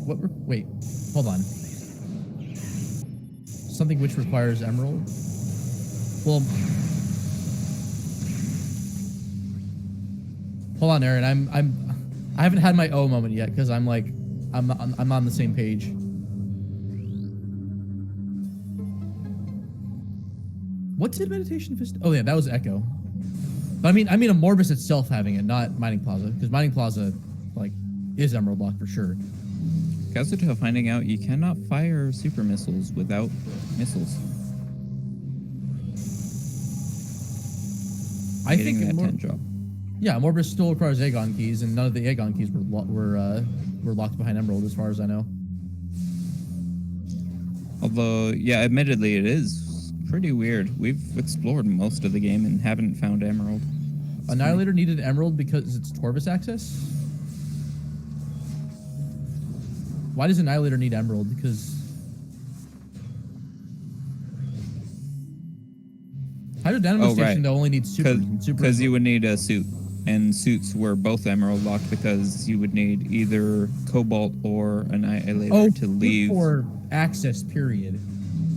hold on. Something which requires Emerald. Well, hold on, Aaron. I haven't had my O moment yet because I'm like, I'm on the same page. What did Meditation Fist? Oh yeah, that was Echo. But I mean Amorbus itself having it, not Mining Plaza, because Mining Plaza, like, is Emerald Lock for sure. Kazuto finding out you cannot fire super missiles without missiles. I Getting think that 10 drop. Yeah, Amorbus still requires Aegon keys, and none of the Aegon keys were locked behind Emerald, as far as I know. Although, yeah, admittedly, it is pretty weird. We've explored most of the game and haven't found Emerald. It's Annihilator needed Emerald because it's Torvus access? Why does Annihilator need Emerald? Because Hydrodynamo Station though only needs supers. Because you would need a suit, and suits were both Emerald locked because you would need either Cobalt or Annihilator to leave. For access, period.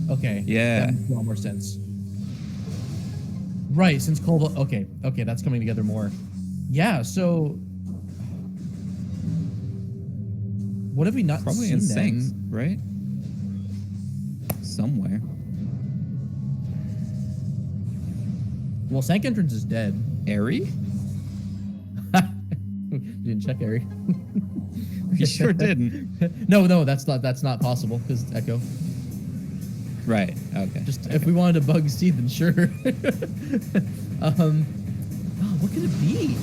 Okay. Yeah. That makes a lot more sense. Right, since Cobalt. Okay, that's coming together more. Yeah, so. What have we not Probably seen in Sinks, then? right? Somewhere. Well, Sank Entrance is dead. Airy? Didn't check Airy. You sure didn't. No, that's not possible because Echo. Right. Okay. Just if we wanted to bug Steve, then sure. What could it be?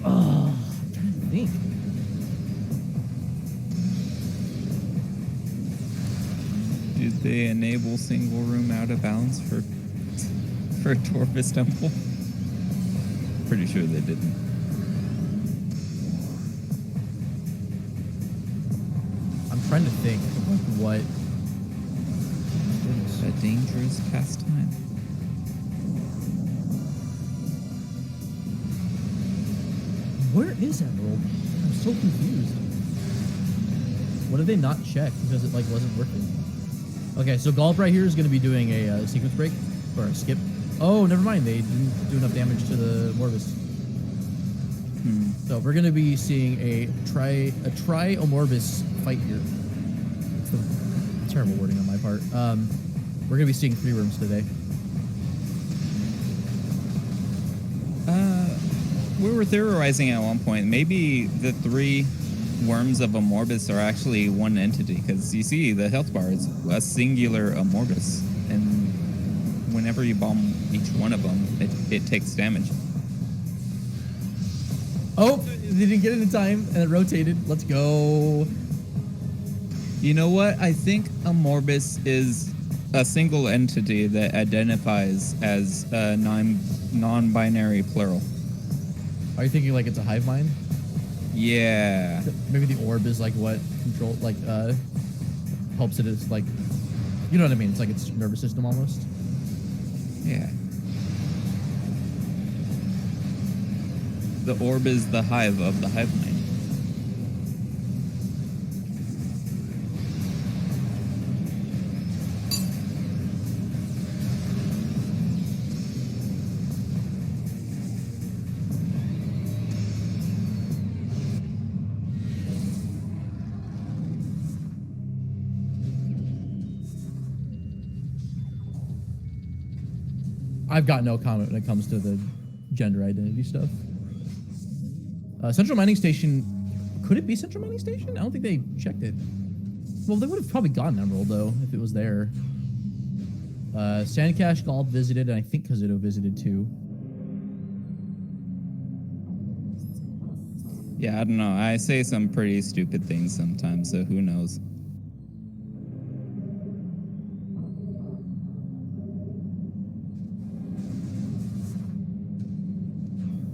I'm trying to think. Did they enable single room out of bounds for Torvus Temple? Pretty sure they didn't. I'm trying to think of like what. A dangerous pastime. Where is Emerald? I'm so confused. What did they not check because it like wasn't working? Okay, so Gollop right here is going to be doing a sequence break or a skip. Oh, never mind. They didn't do enough damage to the Morbus. So we're going to be seeing a tri-Omorbus fight here. It's a terrible wording on my part. We're going to be seeing 3 rooms today. We were theorizing at one point, maybe the 3 worms of Amorbus are actually one entity, because you see the health bar is a singular Amorbus, and whenever you bomb each one of them, it takes damage. Oh, they didn't get it in time, and it rotated. Let's go. You know what? I think Amorbus is a single entity that identifies as a non-binary plural. Are you thinking like it's a hive mind? Yeah. Maybe the orb is like what control, like, helps it as like, you know what I mean? It's like its nervous system almost. Yeah. The orb is the hive of the hive mind. I've got no comment when it comes to the gender identity stuff. Central Mining Station, could it be Central Mining Station? I don't think they checked it. Well, they would have probably gotten Emerald though if it was there. Sandcash Gollop visited, and I think Kazuto visited too. Yeah, I don't know. I say some pretty stupid things sometimes, so who knows?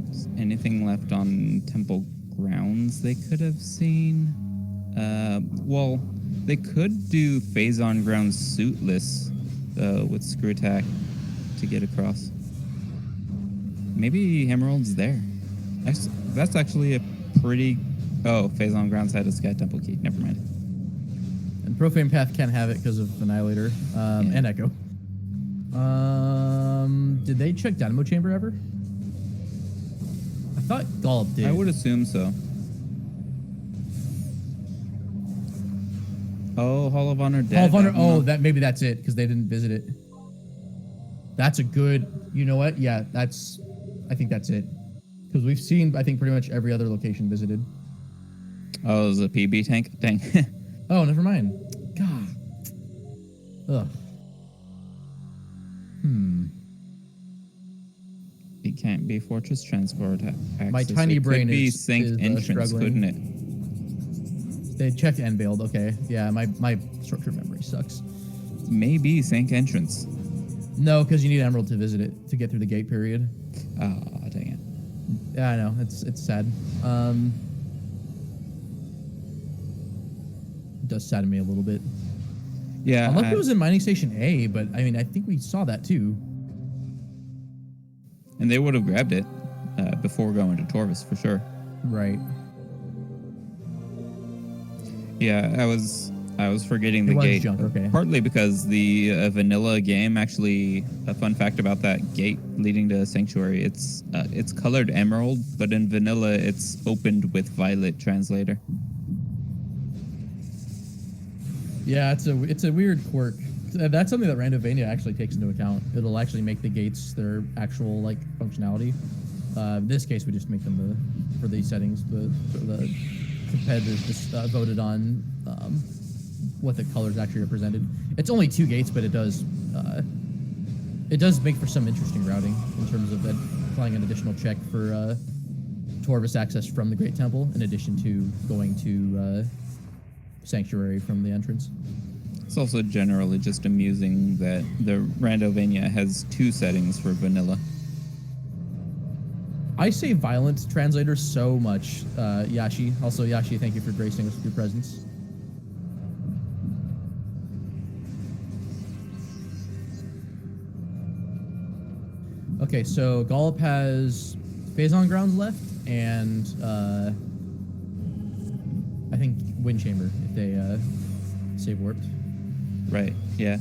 Is anything left on temple grounds they could have seen? Well, they could do phase on grounds suitless with screw attack to get across. Maybe Emerald's there. That's actually a pretty... Oh, phase on grounds had a Sky Temple key. Never mind. And Profane Path can't have it because of Annihilator and Echo. Did they check Dynamo Chamber ever? I thought Gollop did. I would assume so. Oh, Hall of Honor dead. Hall of Honor. Oh, maybe that's it because they didn't visit it. That's a good. You know what? Yeah, I think that's it because we've seen I think pretty much every other location visited. Oh, it was a PB tank. Dang. Oh, never mind. God. Ugh. It can't be Fortress Transport access. My tiny it brain could be is Sync entrance, struggling. couldn't it? They checked and bailed. Okay. Yeah, my short-term memory sucks. Maybe Sync entrance. No, because you need Emerald to visit it to get through the gate period. Oh, dang it. Yeah, I know. It's sad. It does sadden me a little bit. Yeah. Unless it was in Mining Station A, but I mean, I think we saw that too. And they would have grabbed it before going to Torvis for sure. Right. Yeah, I was forgetting the It was gate. junk, okay. Partly because the vanilla game actually, a fun fact about that gate leading to Sanctuary, it's colored emerald, but in vanilla it's opened with violet translator. Yeah, it's a weird quirk. That's something that Randomania actually takes into account. It'll actually make the gates their actual like functionality. In this case, we just make them for these settings. The competitors just voted on what the colors actually represented. It's only 2 gates, but it does make for some interesting routing in terms of applying an additional check for Torvis access from the Great Temple, in addition to going to Sanctuary from the entrance. It's also generally just amusing that the Randomania has 2 settings for vanilla. I say violent translator so much, Yashi. Also, Yashi, thank you for gracing us with your presence. Okay, so Gollop has phase on grounds left, and I think Wind Chamber if they save warped. Right, yeah.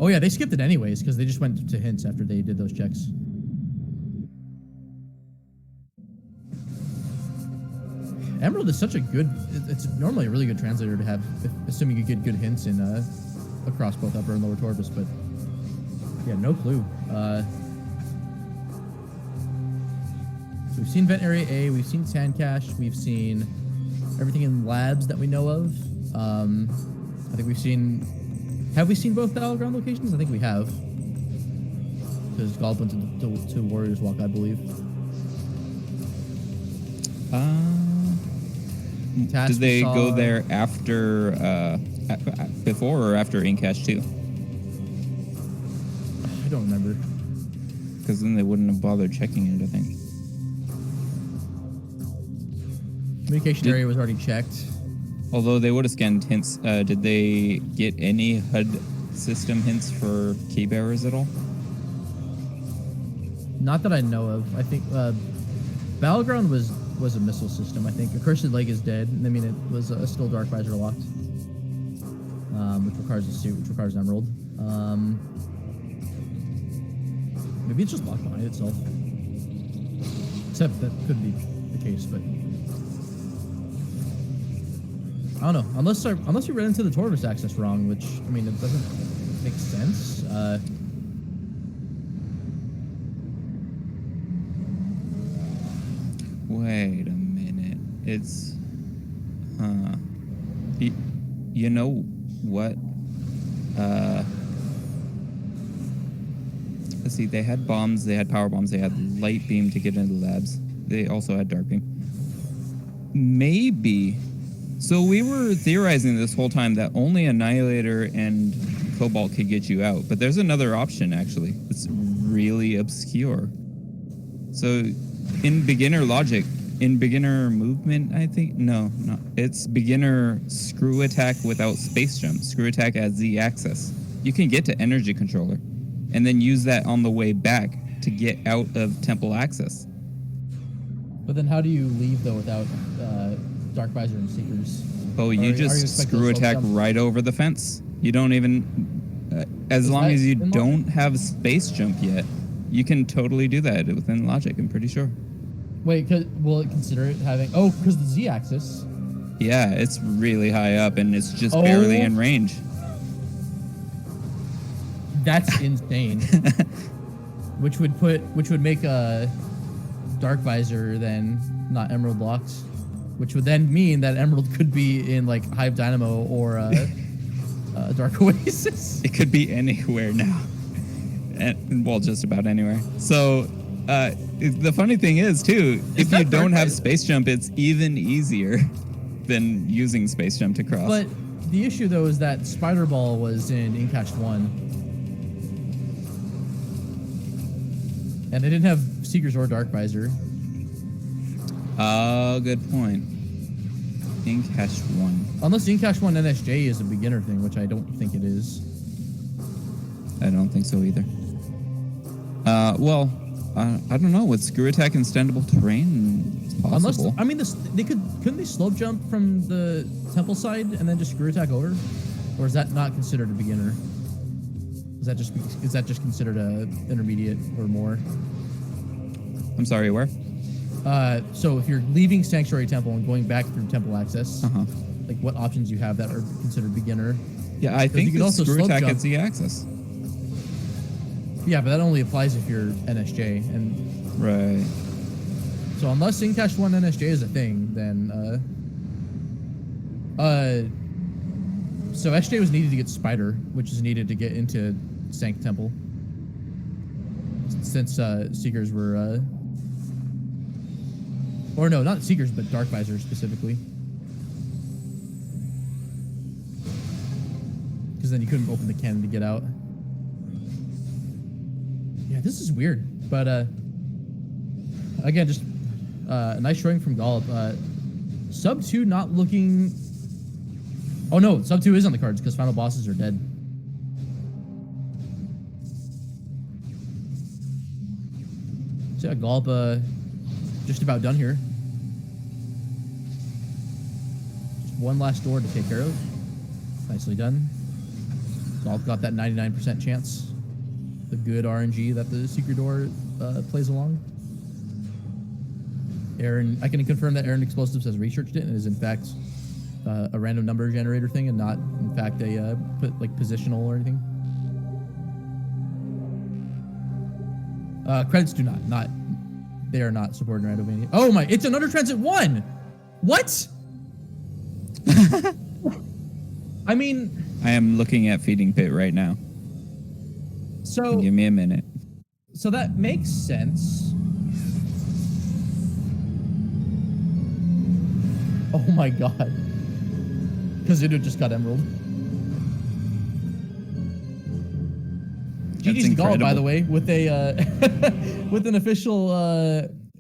Oh yeah, they skipped it anyways because they just went to hints after they did those checks. Emerald is such a good. It's normally a really good translator to have, assuming you get good hints in across both upper and lower Torvis. But yeah, no clue. So we've seen Vent Area A, we've seen Sandcache, we've seen everything in labs that we know of. I think we've seen. Have we seen both battleground locations? I think we have. Because Gollop went to Warriors Walk, I believe. Did they go there after, before or after Incash 2? I don't remember. Because then they wouldn't have bothered checking it, I think. Communication area was already checked. Although they would have scanned hints, did they get any HUD system hints for key bearers at all? Not that I know of. I think Battleground was a missile system. I think Accursed Leg is dead. I mean, it was still Dark Visor locked, which requires a suit, which requires an Emerald. Maybe it's just locked behind itself. Except that could be the case, but I don't know. Unless you read into the tortoise access wrong, which I mean it doesn't make sense. Wait a minute. It's you know what? Let's see. They had bombs. They had power bombs. They had light beam to get into the labs. They also had dark beam. Maybe. So we were theorizing this whole time that only Annihilator and Cobalt could get you out, but there's another option actually. It's really obscure. So in beginner logic, in beginner movement, I think it's beginner screw attack without space jump. Screw attack at Z axis. You can get to energy controller, and then use that on the way back to get out of temple access. But then how do you leave though without Dark Visor and Seekers? Oh, you just screw attack right over the fence. You don't even, as long as you don't have space jump yet, you can totally do that within logic, I'm pretty sure. Wait, will it consider it having, because the Z axis. Yeah, it's really high up and it's just barely in range. That's insane. which would make a Dark Visor then not Emerald locked, which would then mean that Emerald could be in like Hive Dynamo or Dark Oasis. It could be anywhere now. And, well, just about anywhere. So the funny thing is too, if you don't have space jump, it's even easier than using space jump to cross. But the issue though is that Spider Ball was in Incast 1. And they didn't have Seekers or Dark Visor. Oh, good point. Incash 1. Unless Incash 1 NSJ is a beginner thing, which I don't think it is. I don't think so either. Well, I don't know. With screw attack and standable terrain, it's possible. Unless, I mean, couldn't they slope jump from the temple side and then just screw attack over? Or is that not considered a beginner? Is that just considered a intermediate or more? I'm sorry, where? So if you're leaving Sanctuary Temple and going back through temple access, like what options you have that are considered beginner? Yeah, I think you can also screw attack jump. at Z axis. Yeah, but that only applies if you're NSJ. And right. So unless Incash 1 NSJ is a thing, then so SJ was needed to get Spider, which is needed to get into Sanct Temple. Since Seekers were or no, not Seekers, but Dark Visor specifically. Because then you couldn't open the cannon to get out. Yeah, this is weird. But again, just a nice showing from Gollop. Sub 2 not looking... Oh no, Sub 2 is on the cards because final bosses are dead. So yeah, Gollop just about done here. Just one last door to take care of. Nicely done. Gollop got that 99% chance. The good RNG that the secret door plays along. Aaron, I can confirm that Aaron Explosives has researched it and is in fact a random number generator thing and not in fact a positional or anything. Credits do not. They are not supporting Randomania. Oh my! It's another Transit 1. What? I mean, I am looking at Feeding Pit right now. So give me a minute. So that makes sense. Oh my god! Kazuto just got Emerald. GG's Gollop, by the way, with a with an official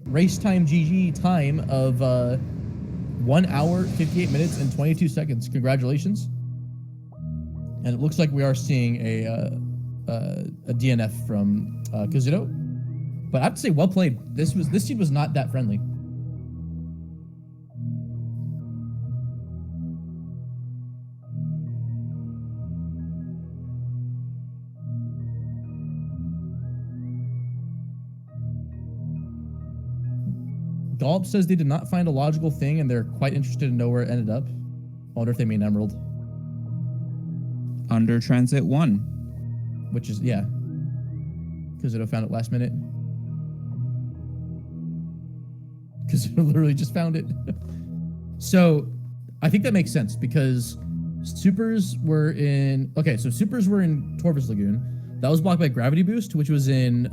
race time GG time of 1 hour, 58 minutes, and 22 seconds. Congratulations! And it looks like we are seeing a DNF from Kazuto, but I have to say, well played. This seed was not that friendly. Gollop says they did not find a logical thing and they're quite interested to know where it ended up. wonder if they mean Emerald, Under Transit 1. which is yeah. Kazuto found it last minute. Kazuto literally just found it. So, I think that makes sense because supers were in Torvus Lagoon. That was blocked by Gravity Boost, which was in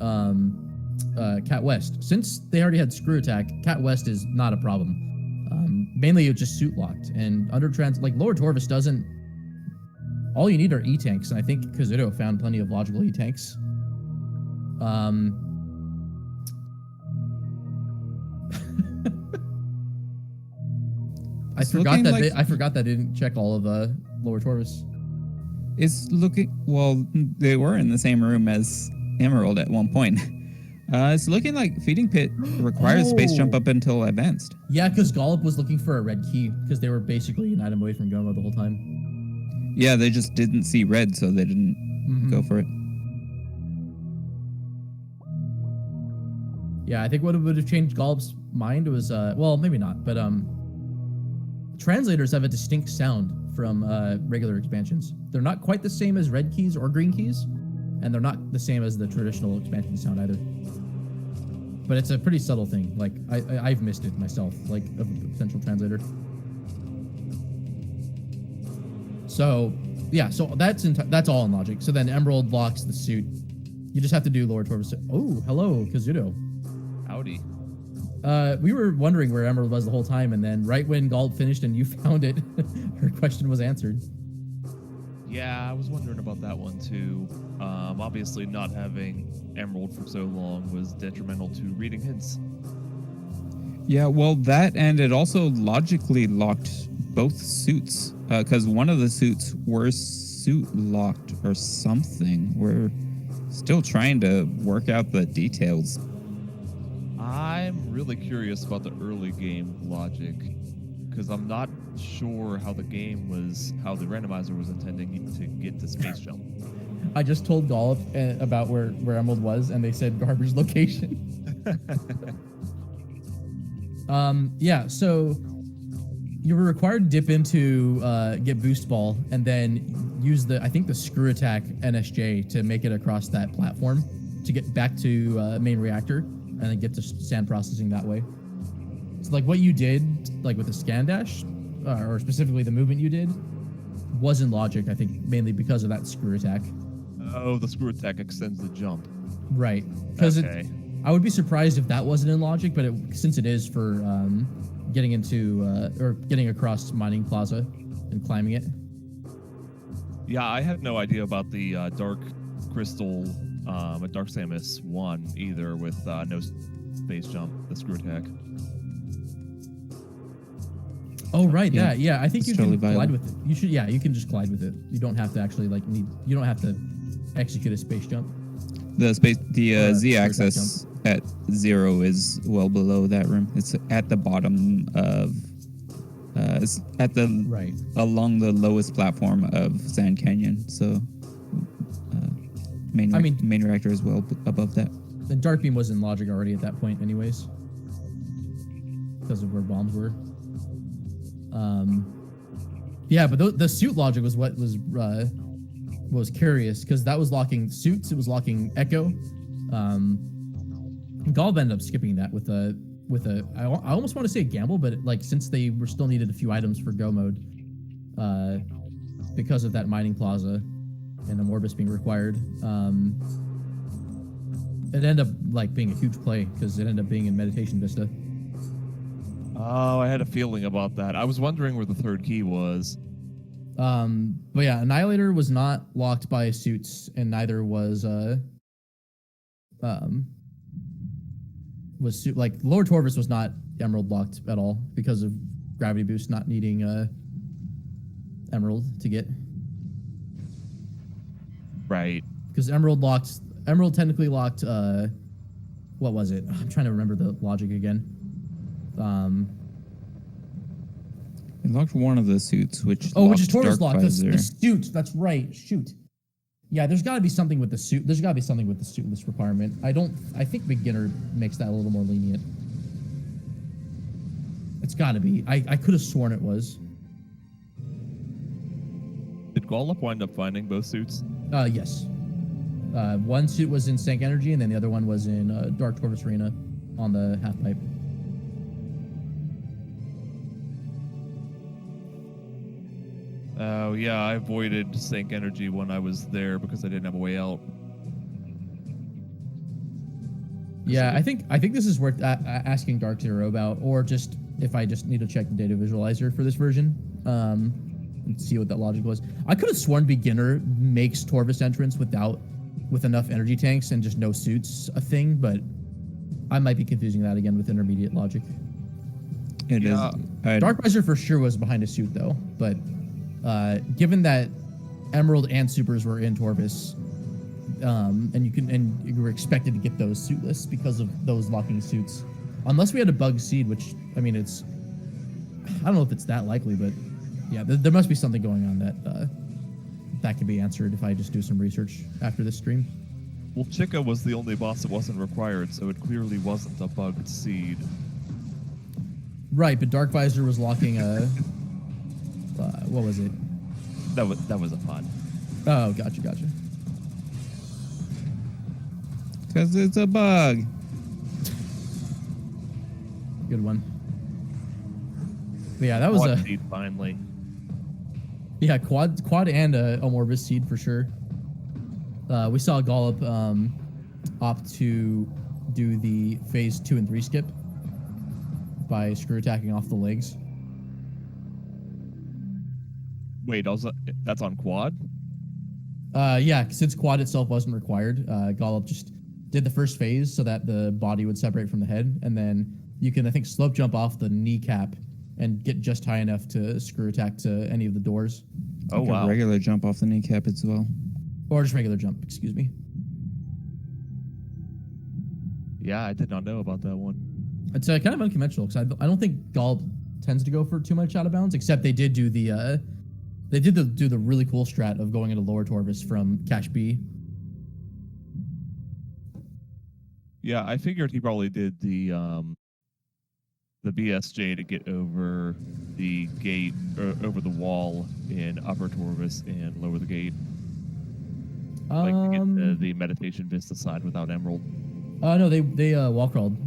Cat West. Since they already had Screw Attack, Cat West is not a problem. Mainly it's just suit locked, and under Lower Torvus doesn't. All you need are E tanks, and I think Kazuto found plenty of logical E tanks. I forgot that they didn't check all of Lower Torvus. It's looking, well, they were in the same room as Emerald at one point. It's looking like Feeding Pit requires space jump up until advanced. Yeah, because Gollop was looking for a red key because they were basically an item away from go mode the whole time. Yeah, they just didn't see red, so they didn't go for it. Yeah, I think what would have changed Gollop's mind was, well, maybe not, but translators have a distinct sound from regular expansions. They're not quite the same as red keys or green keys, and they're not the same as the traditional expansion sound either. But it's a pretty subtle thing. Like, I've missed it myself, like, of a potential translator. So, yeah, so that's all in logic. So then Emerald locks the suit. You just have to do Lower Torvus. Oh, hello, Kazuto. Howdy. We were wondering where Emerald was the whole time, and then right when Gollop finished and you found it, her question was answered. Yeah, I was wondering about that one too. Obviously, not having Emerald for so long was detrimental to reading hints. Yeah, well, that, and it also logically locked both suits, because one of the suits were suit locked or something. We're still trying to work out the details. I'm really curious about the early game logic, because I'm not sure how the randomizer was intending to get to space jump. I just told Gollop about where Emerald was, and they said garbage location. Yeah, so you were required to dip into get boost ball and then use the screw attack NSJ to make it across that platform to get back to main reactor and then get to sand processing that way. So like what you did, like with the scan dash, or specifically the movement you did, was in logic, I think, mainly because of that screw attack. Oh, the screw attack extends the jump. Right. Because okay. I would be surprised if that wasn't in logic, but since it is for getting into or getting across Mining Plaza and climbing it. Yeah, I had no idea about the Dark Crystal at Dark Samus 1 either, with no space jump, the screw attack. Oh right, yeah. I think you totally can glide with it. You should, you can just glide with it. You don't have to actually you don't have to execute a space jump. The Z-axis at 0 is well below that room. It's at the bottom of, it's at the along the lowest platform of Sand Canyon. So, main reactor is well above that. And Dark Beam was in logic already at that point, anyways, because of where bombs were. Yeah, but the suit logic was what was curious, because that was locking suits, it was locking Echo. Golb ended up skipping that with a I almost want to say a gamble, but since they were still needed a few items for go mode, because of that mining plaza and the Morbus being required, it ended up being a huge play because it ended up being in Meditation Vista. Oh, I had a feeling about that. I was wondering where the third key was. But yeah, Annihilator was not locked by suits, and neither was Lower Torvus was not Emerald locked at all because of Gravity Boost not needing Emerald to get. Right. Because Emerald technically locked what was it? I'm trying to remember the logic again. It locked one of the suits, which is Torvus locked. The suit. That's right. Shoot. Yeah, there's got to be something with the suit. There's got to be something with the suitless requirement. I think beginner makes that a little more lenient. It's got to be. I could have sworn it was. Did Gollop wind up finding both suits? Yes. One suit was in Sank Energy, and then the other one was in Dark Tortoise Arena on the half pipe. Oh yeah, I avoided Sync Energy when I was there because I didn't have a way out. Yeah, I think this is worth asking Dark Zero about, or just if I just need to check the data visualizer for this version, and see what that logic was. I could have sworn beginner makes Torvus entrance with enough energy tanks and just no suits a thing, but I might be confusing that again with intermediate logic. It is. Dark Visor for sure was behind a suit though, but given that Emerald and Supers were in Torvus, and you were expected to get those suit lists because of those locking suits, unless we had a bug seed, which I mean, I don't know if it's that likely, but yeah, there must be something going on that can be answered if I just do some research after this stream. Well, Chica was the only boss that wasn't required, so it clearly wasn't a bugged seed. Right, but Dark Visor was locking a what was it? That was a pod. Oh, gotcha. Because it's a bug. Good one. But yeah, that was Quad a seed finally. yeah quad and a Morbus seed for sure. We saw Gollop opt to do the phase 2 and 3 skip by screw attacking off the legs. Wait, also that's on quad? Yeah, since quad itself wasn't required, Gollop just did the first phase so that the body would separate from the head, and then you can, I think, slope jump off the kneecap and get just high enough to screw attack to any of the doors. Oh Like wow. a regular jump off the kneecap as well. Or just regular jump, excuse me. Yeah, I did not know about that one. It's kind of unconventional because I don't think Gollop tends to go for too much out of bounds, except they did do the do the really cool strat of going into lower Torvus from Cache B. Yeah, I figured he probably did the BSJ to get over the gate or over the wall in upper Torvus and lower the gate. Like to get the meditation vista side without Emerald. No, they wall crawled.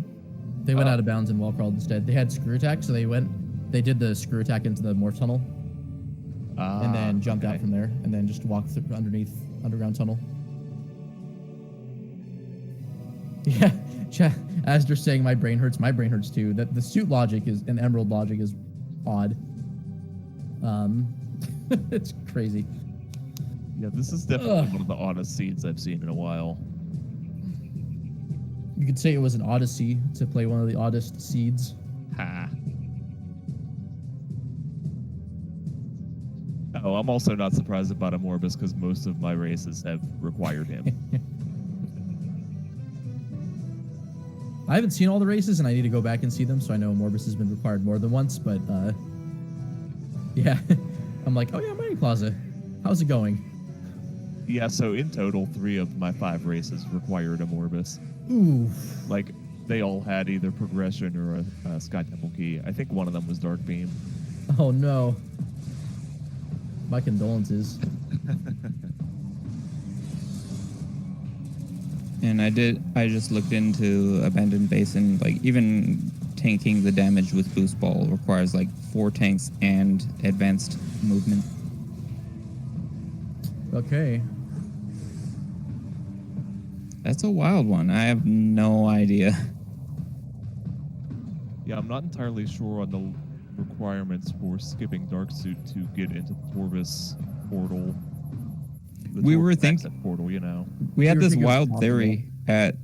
They went out of bounds and wall crawled instead. They had screw attack, so they did the screw attack into the morph tunnel, and then jumped out from there, and then just walked through underneath underground tunnel. Yeah, as they're saying, my brain hurts. My brain hurts too. That the suit logic is and Emerald logic is odd. It's crazy. Yeah, this is definitely one of the oddest scenes I've seen in a while. You could say it was an odyssey to play one of the oddest seeds. Ha. Oh, I'm also not surprised about Amorbus because most of my races have required him. I haven't seen all the races, and I need to go back and see them, so I know Morbus has been required more than once, but yeah. I'm like, oh yeah, Mining Plaza. How's it going? Yeah, so in total, 3 of my 5 races required Amorbus. Ooh. Like, they all had either progression or a Sky Temple key. I think one of them was Dark Beam. Oh no. My condolences. And I just looked into Abandoned Basin, like even tanking the damage with Boost Ball requires like 4 tanks and advanced movement. Okay. That's a wild one. I have no idea. Yeah, I'm not entirely sure on the requirements for skipping Dark Suit to get into the Torvus portal. We were exit thinking portal, you know. we had were this thinking wild it's theory at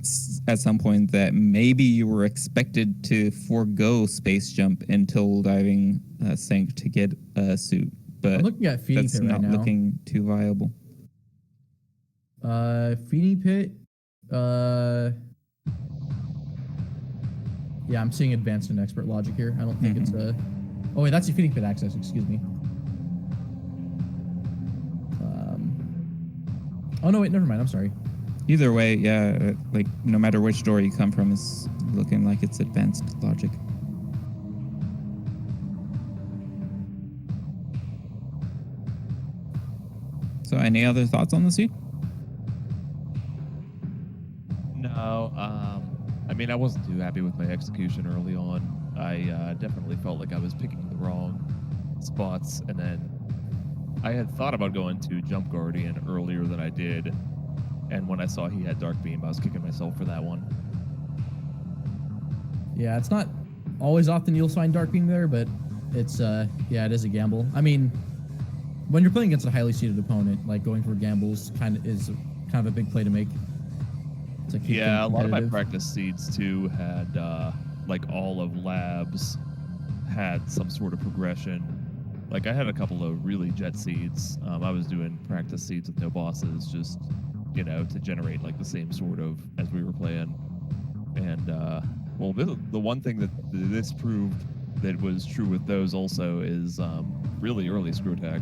some point that maybe you were expected to forego space jump until diving Sync to get a suit, but I'm looking at Feeding that's Pit right not now. looking too viable. Feeding Pit. Yeah, I'm seeing advanced and expert logic here. I don't think it's a. Oh wait, that's the Feeding Pit access. Excuse me. Oh no, wait, never mind. I'm sorry. Either way, yeah, like no matter which door you come from, it's looking like it's advanced logic. any other thoughts on the seed? No, I mean, I wasn't too happy with my execution early on. I definitely felt like I was picking the wrong spots, and then I had thought about going to Jump Guardian earlier than I did, and when I saw he had Dark Beam, I was kicking myself for that one. Yeah, it's not always often you'll find Dark Beam there, but it's yeah, it is a gamble. I mean, when you're playing against a highly seeded opponent, like going for gambles is kind of a big play to make. To keep Yeah, a them lot of my competitive. practice seeds too had like all of labs had some sort of progression. Like I had a couple of really jet seeds. I was doing practice seeds with no bosses, just to generate like the same sort of as we were playing. And well, the one thing that this proved that was true with those also is really early screw attack.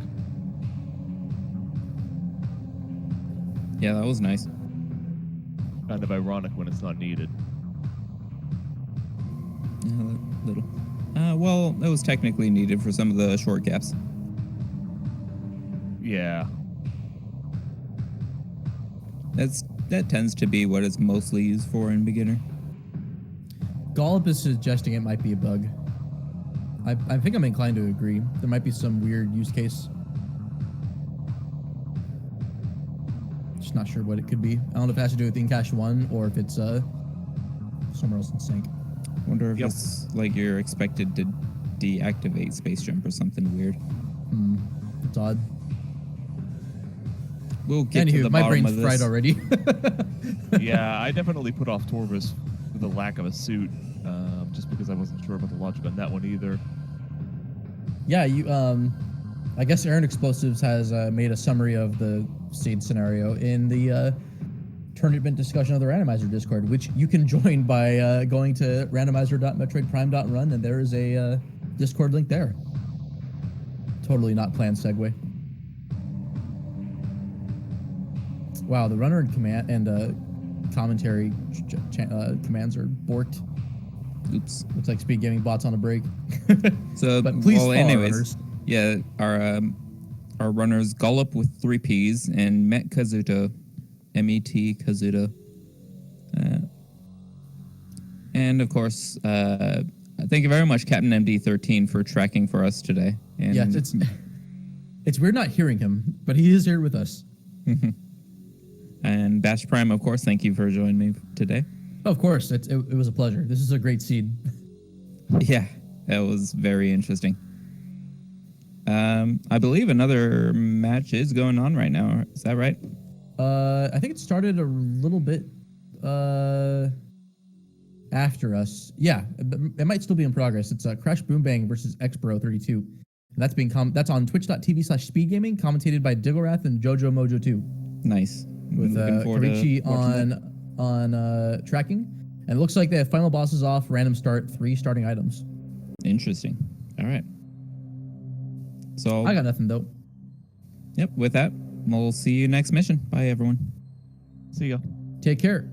Yeah, that was nice. Kind of ironic when it's not needed. A little. Well, it was technically needed for some of the short gaps. Yeah. That tends to be what it's mostly used for in beginner. Gollop is suggesting it might be a bug. I think I'm inclined to agree. There might be some weird use case. Just not sure what it could be. I don't know if it has to do with in cache 1 or if it's somewhere else in sync. Wonder if it's like you're expected to deactivate space jump or something weird. It's odd. We'll get to Anywho, the my bottom brain's of this. fried already. Yeah, I definitely put off Torvus for the lack of a suit, just because I wasn't sure about the logic on that one either. Yeah, you. I guess Aaron Explosives has made a summary of the seed scenario in the tournament discussion of the Randomizer Discord, which you can join by going to randomizer.metroidprime.run, and there is a Discord link there. Totally not planned segue. Wow, the runner and command and commentary commands are borked. Oops. Looks like SpeedGaming bots on a break. So, But please follow our anyways, runners. yeah, our runners Gollop with 3 P's and Met Kazuto, M-E-T Kazuto, and of course, thank you very much, Captain MD13, for tracking for us today. And Yeah, it's weird not hearing him, but he is here with us. And Bash Prime, of course, thank you for joining me today. Of course, it was a pleasure. This is a great seed. Yeah, that was very interesting. I believe another match is going on right now. Is that right? I think it started a little bit after us. Yeah, it might still be in progress. It's Crash Boom Bang versus Xbro32. That's on twitch.tv/speedgaming, commentated by Diggleраth and Jojo Mojo 2. Nice. With Looking forward to Karichi watching that. on tracking. And it looks like they have final bosses off, random start, 3 starting items. Interesting. All right. So I got nothing, though. Yep. With that, we'll see you next mission. Bye, everyone. See ya. Take care.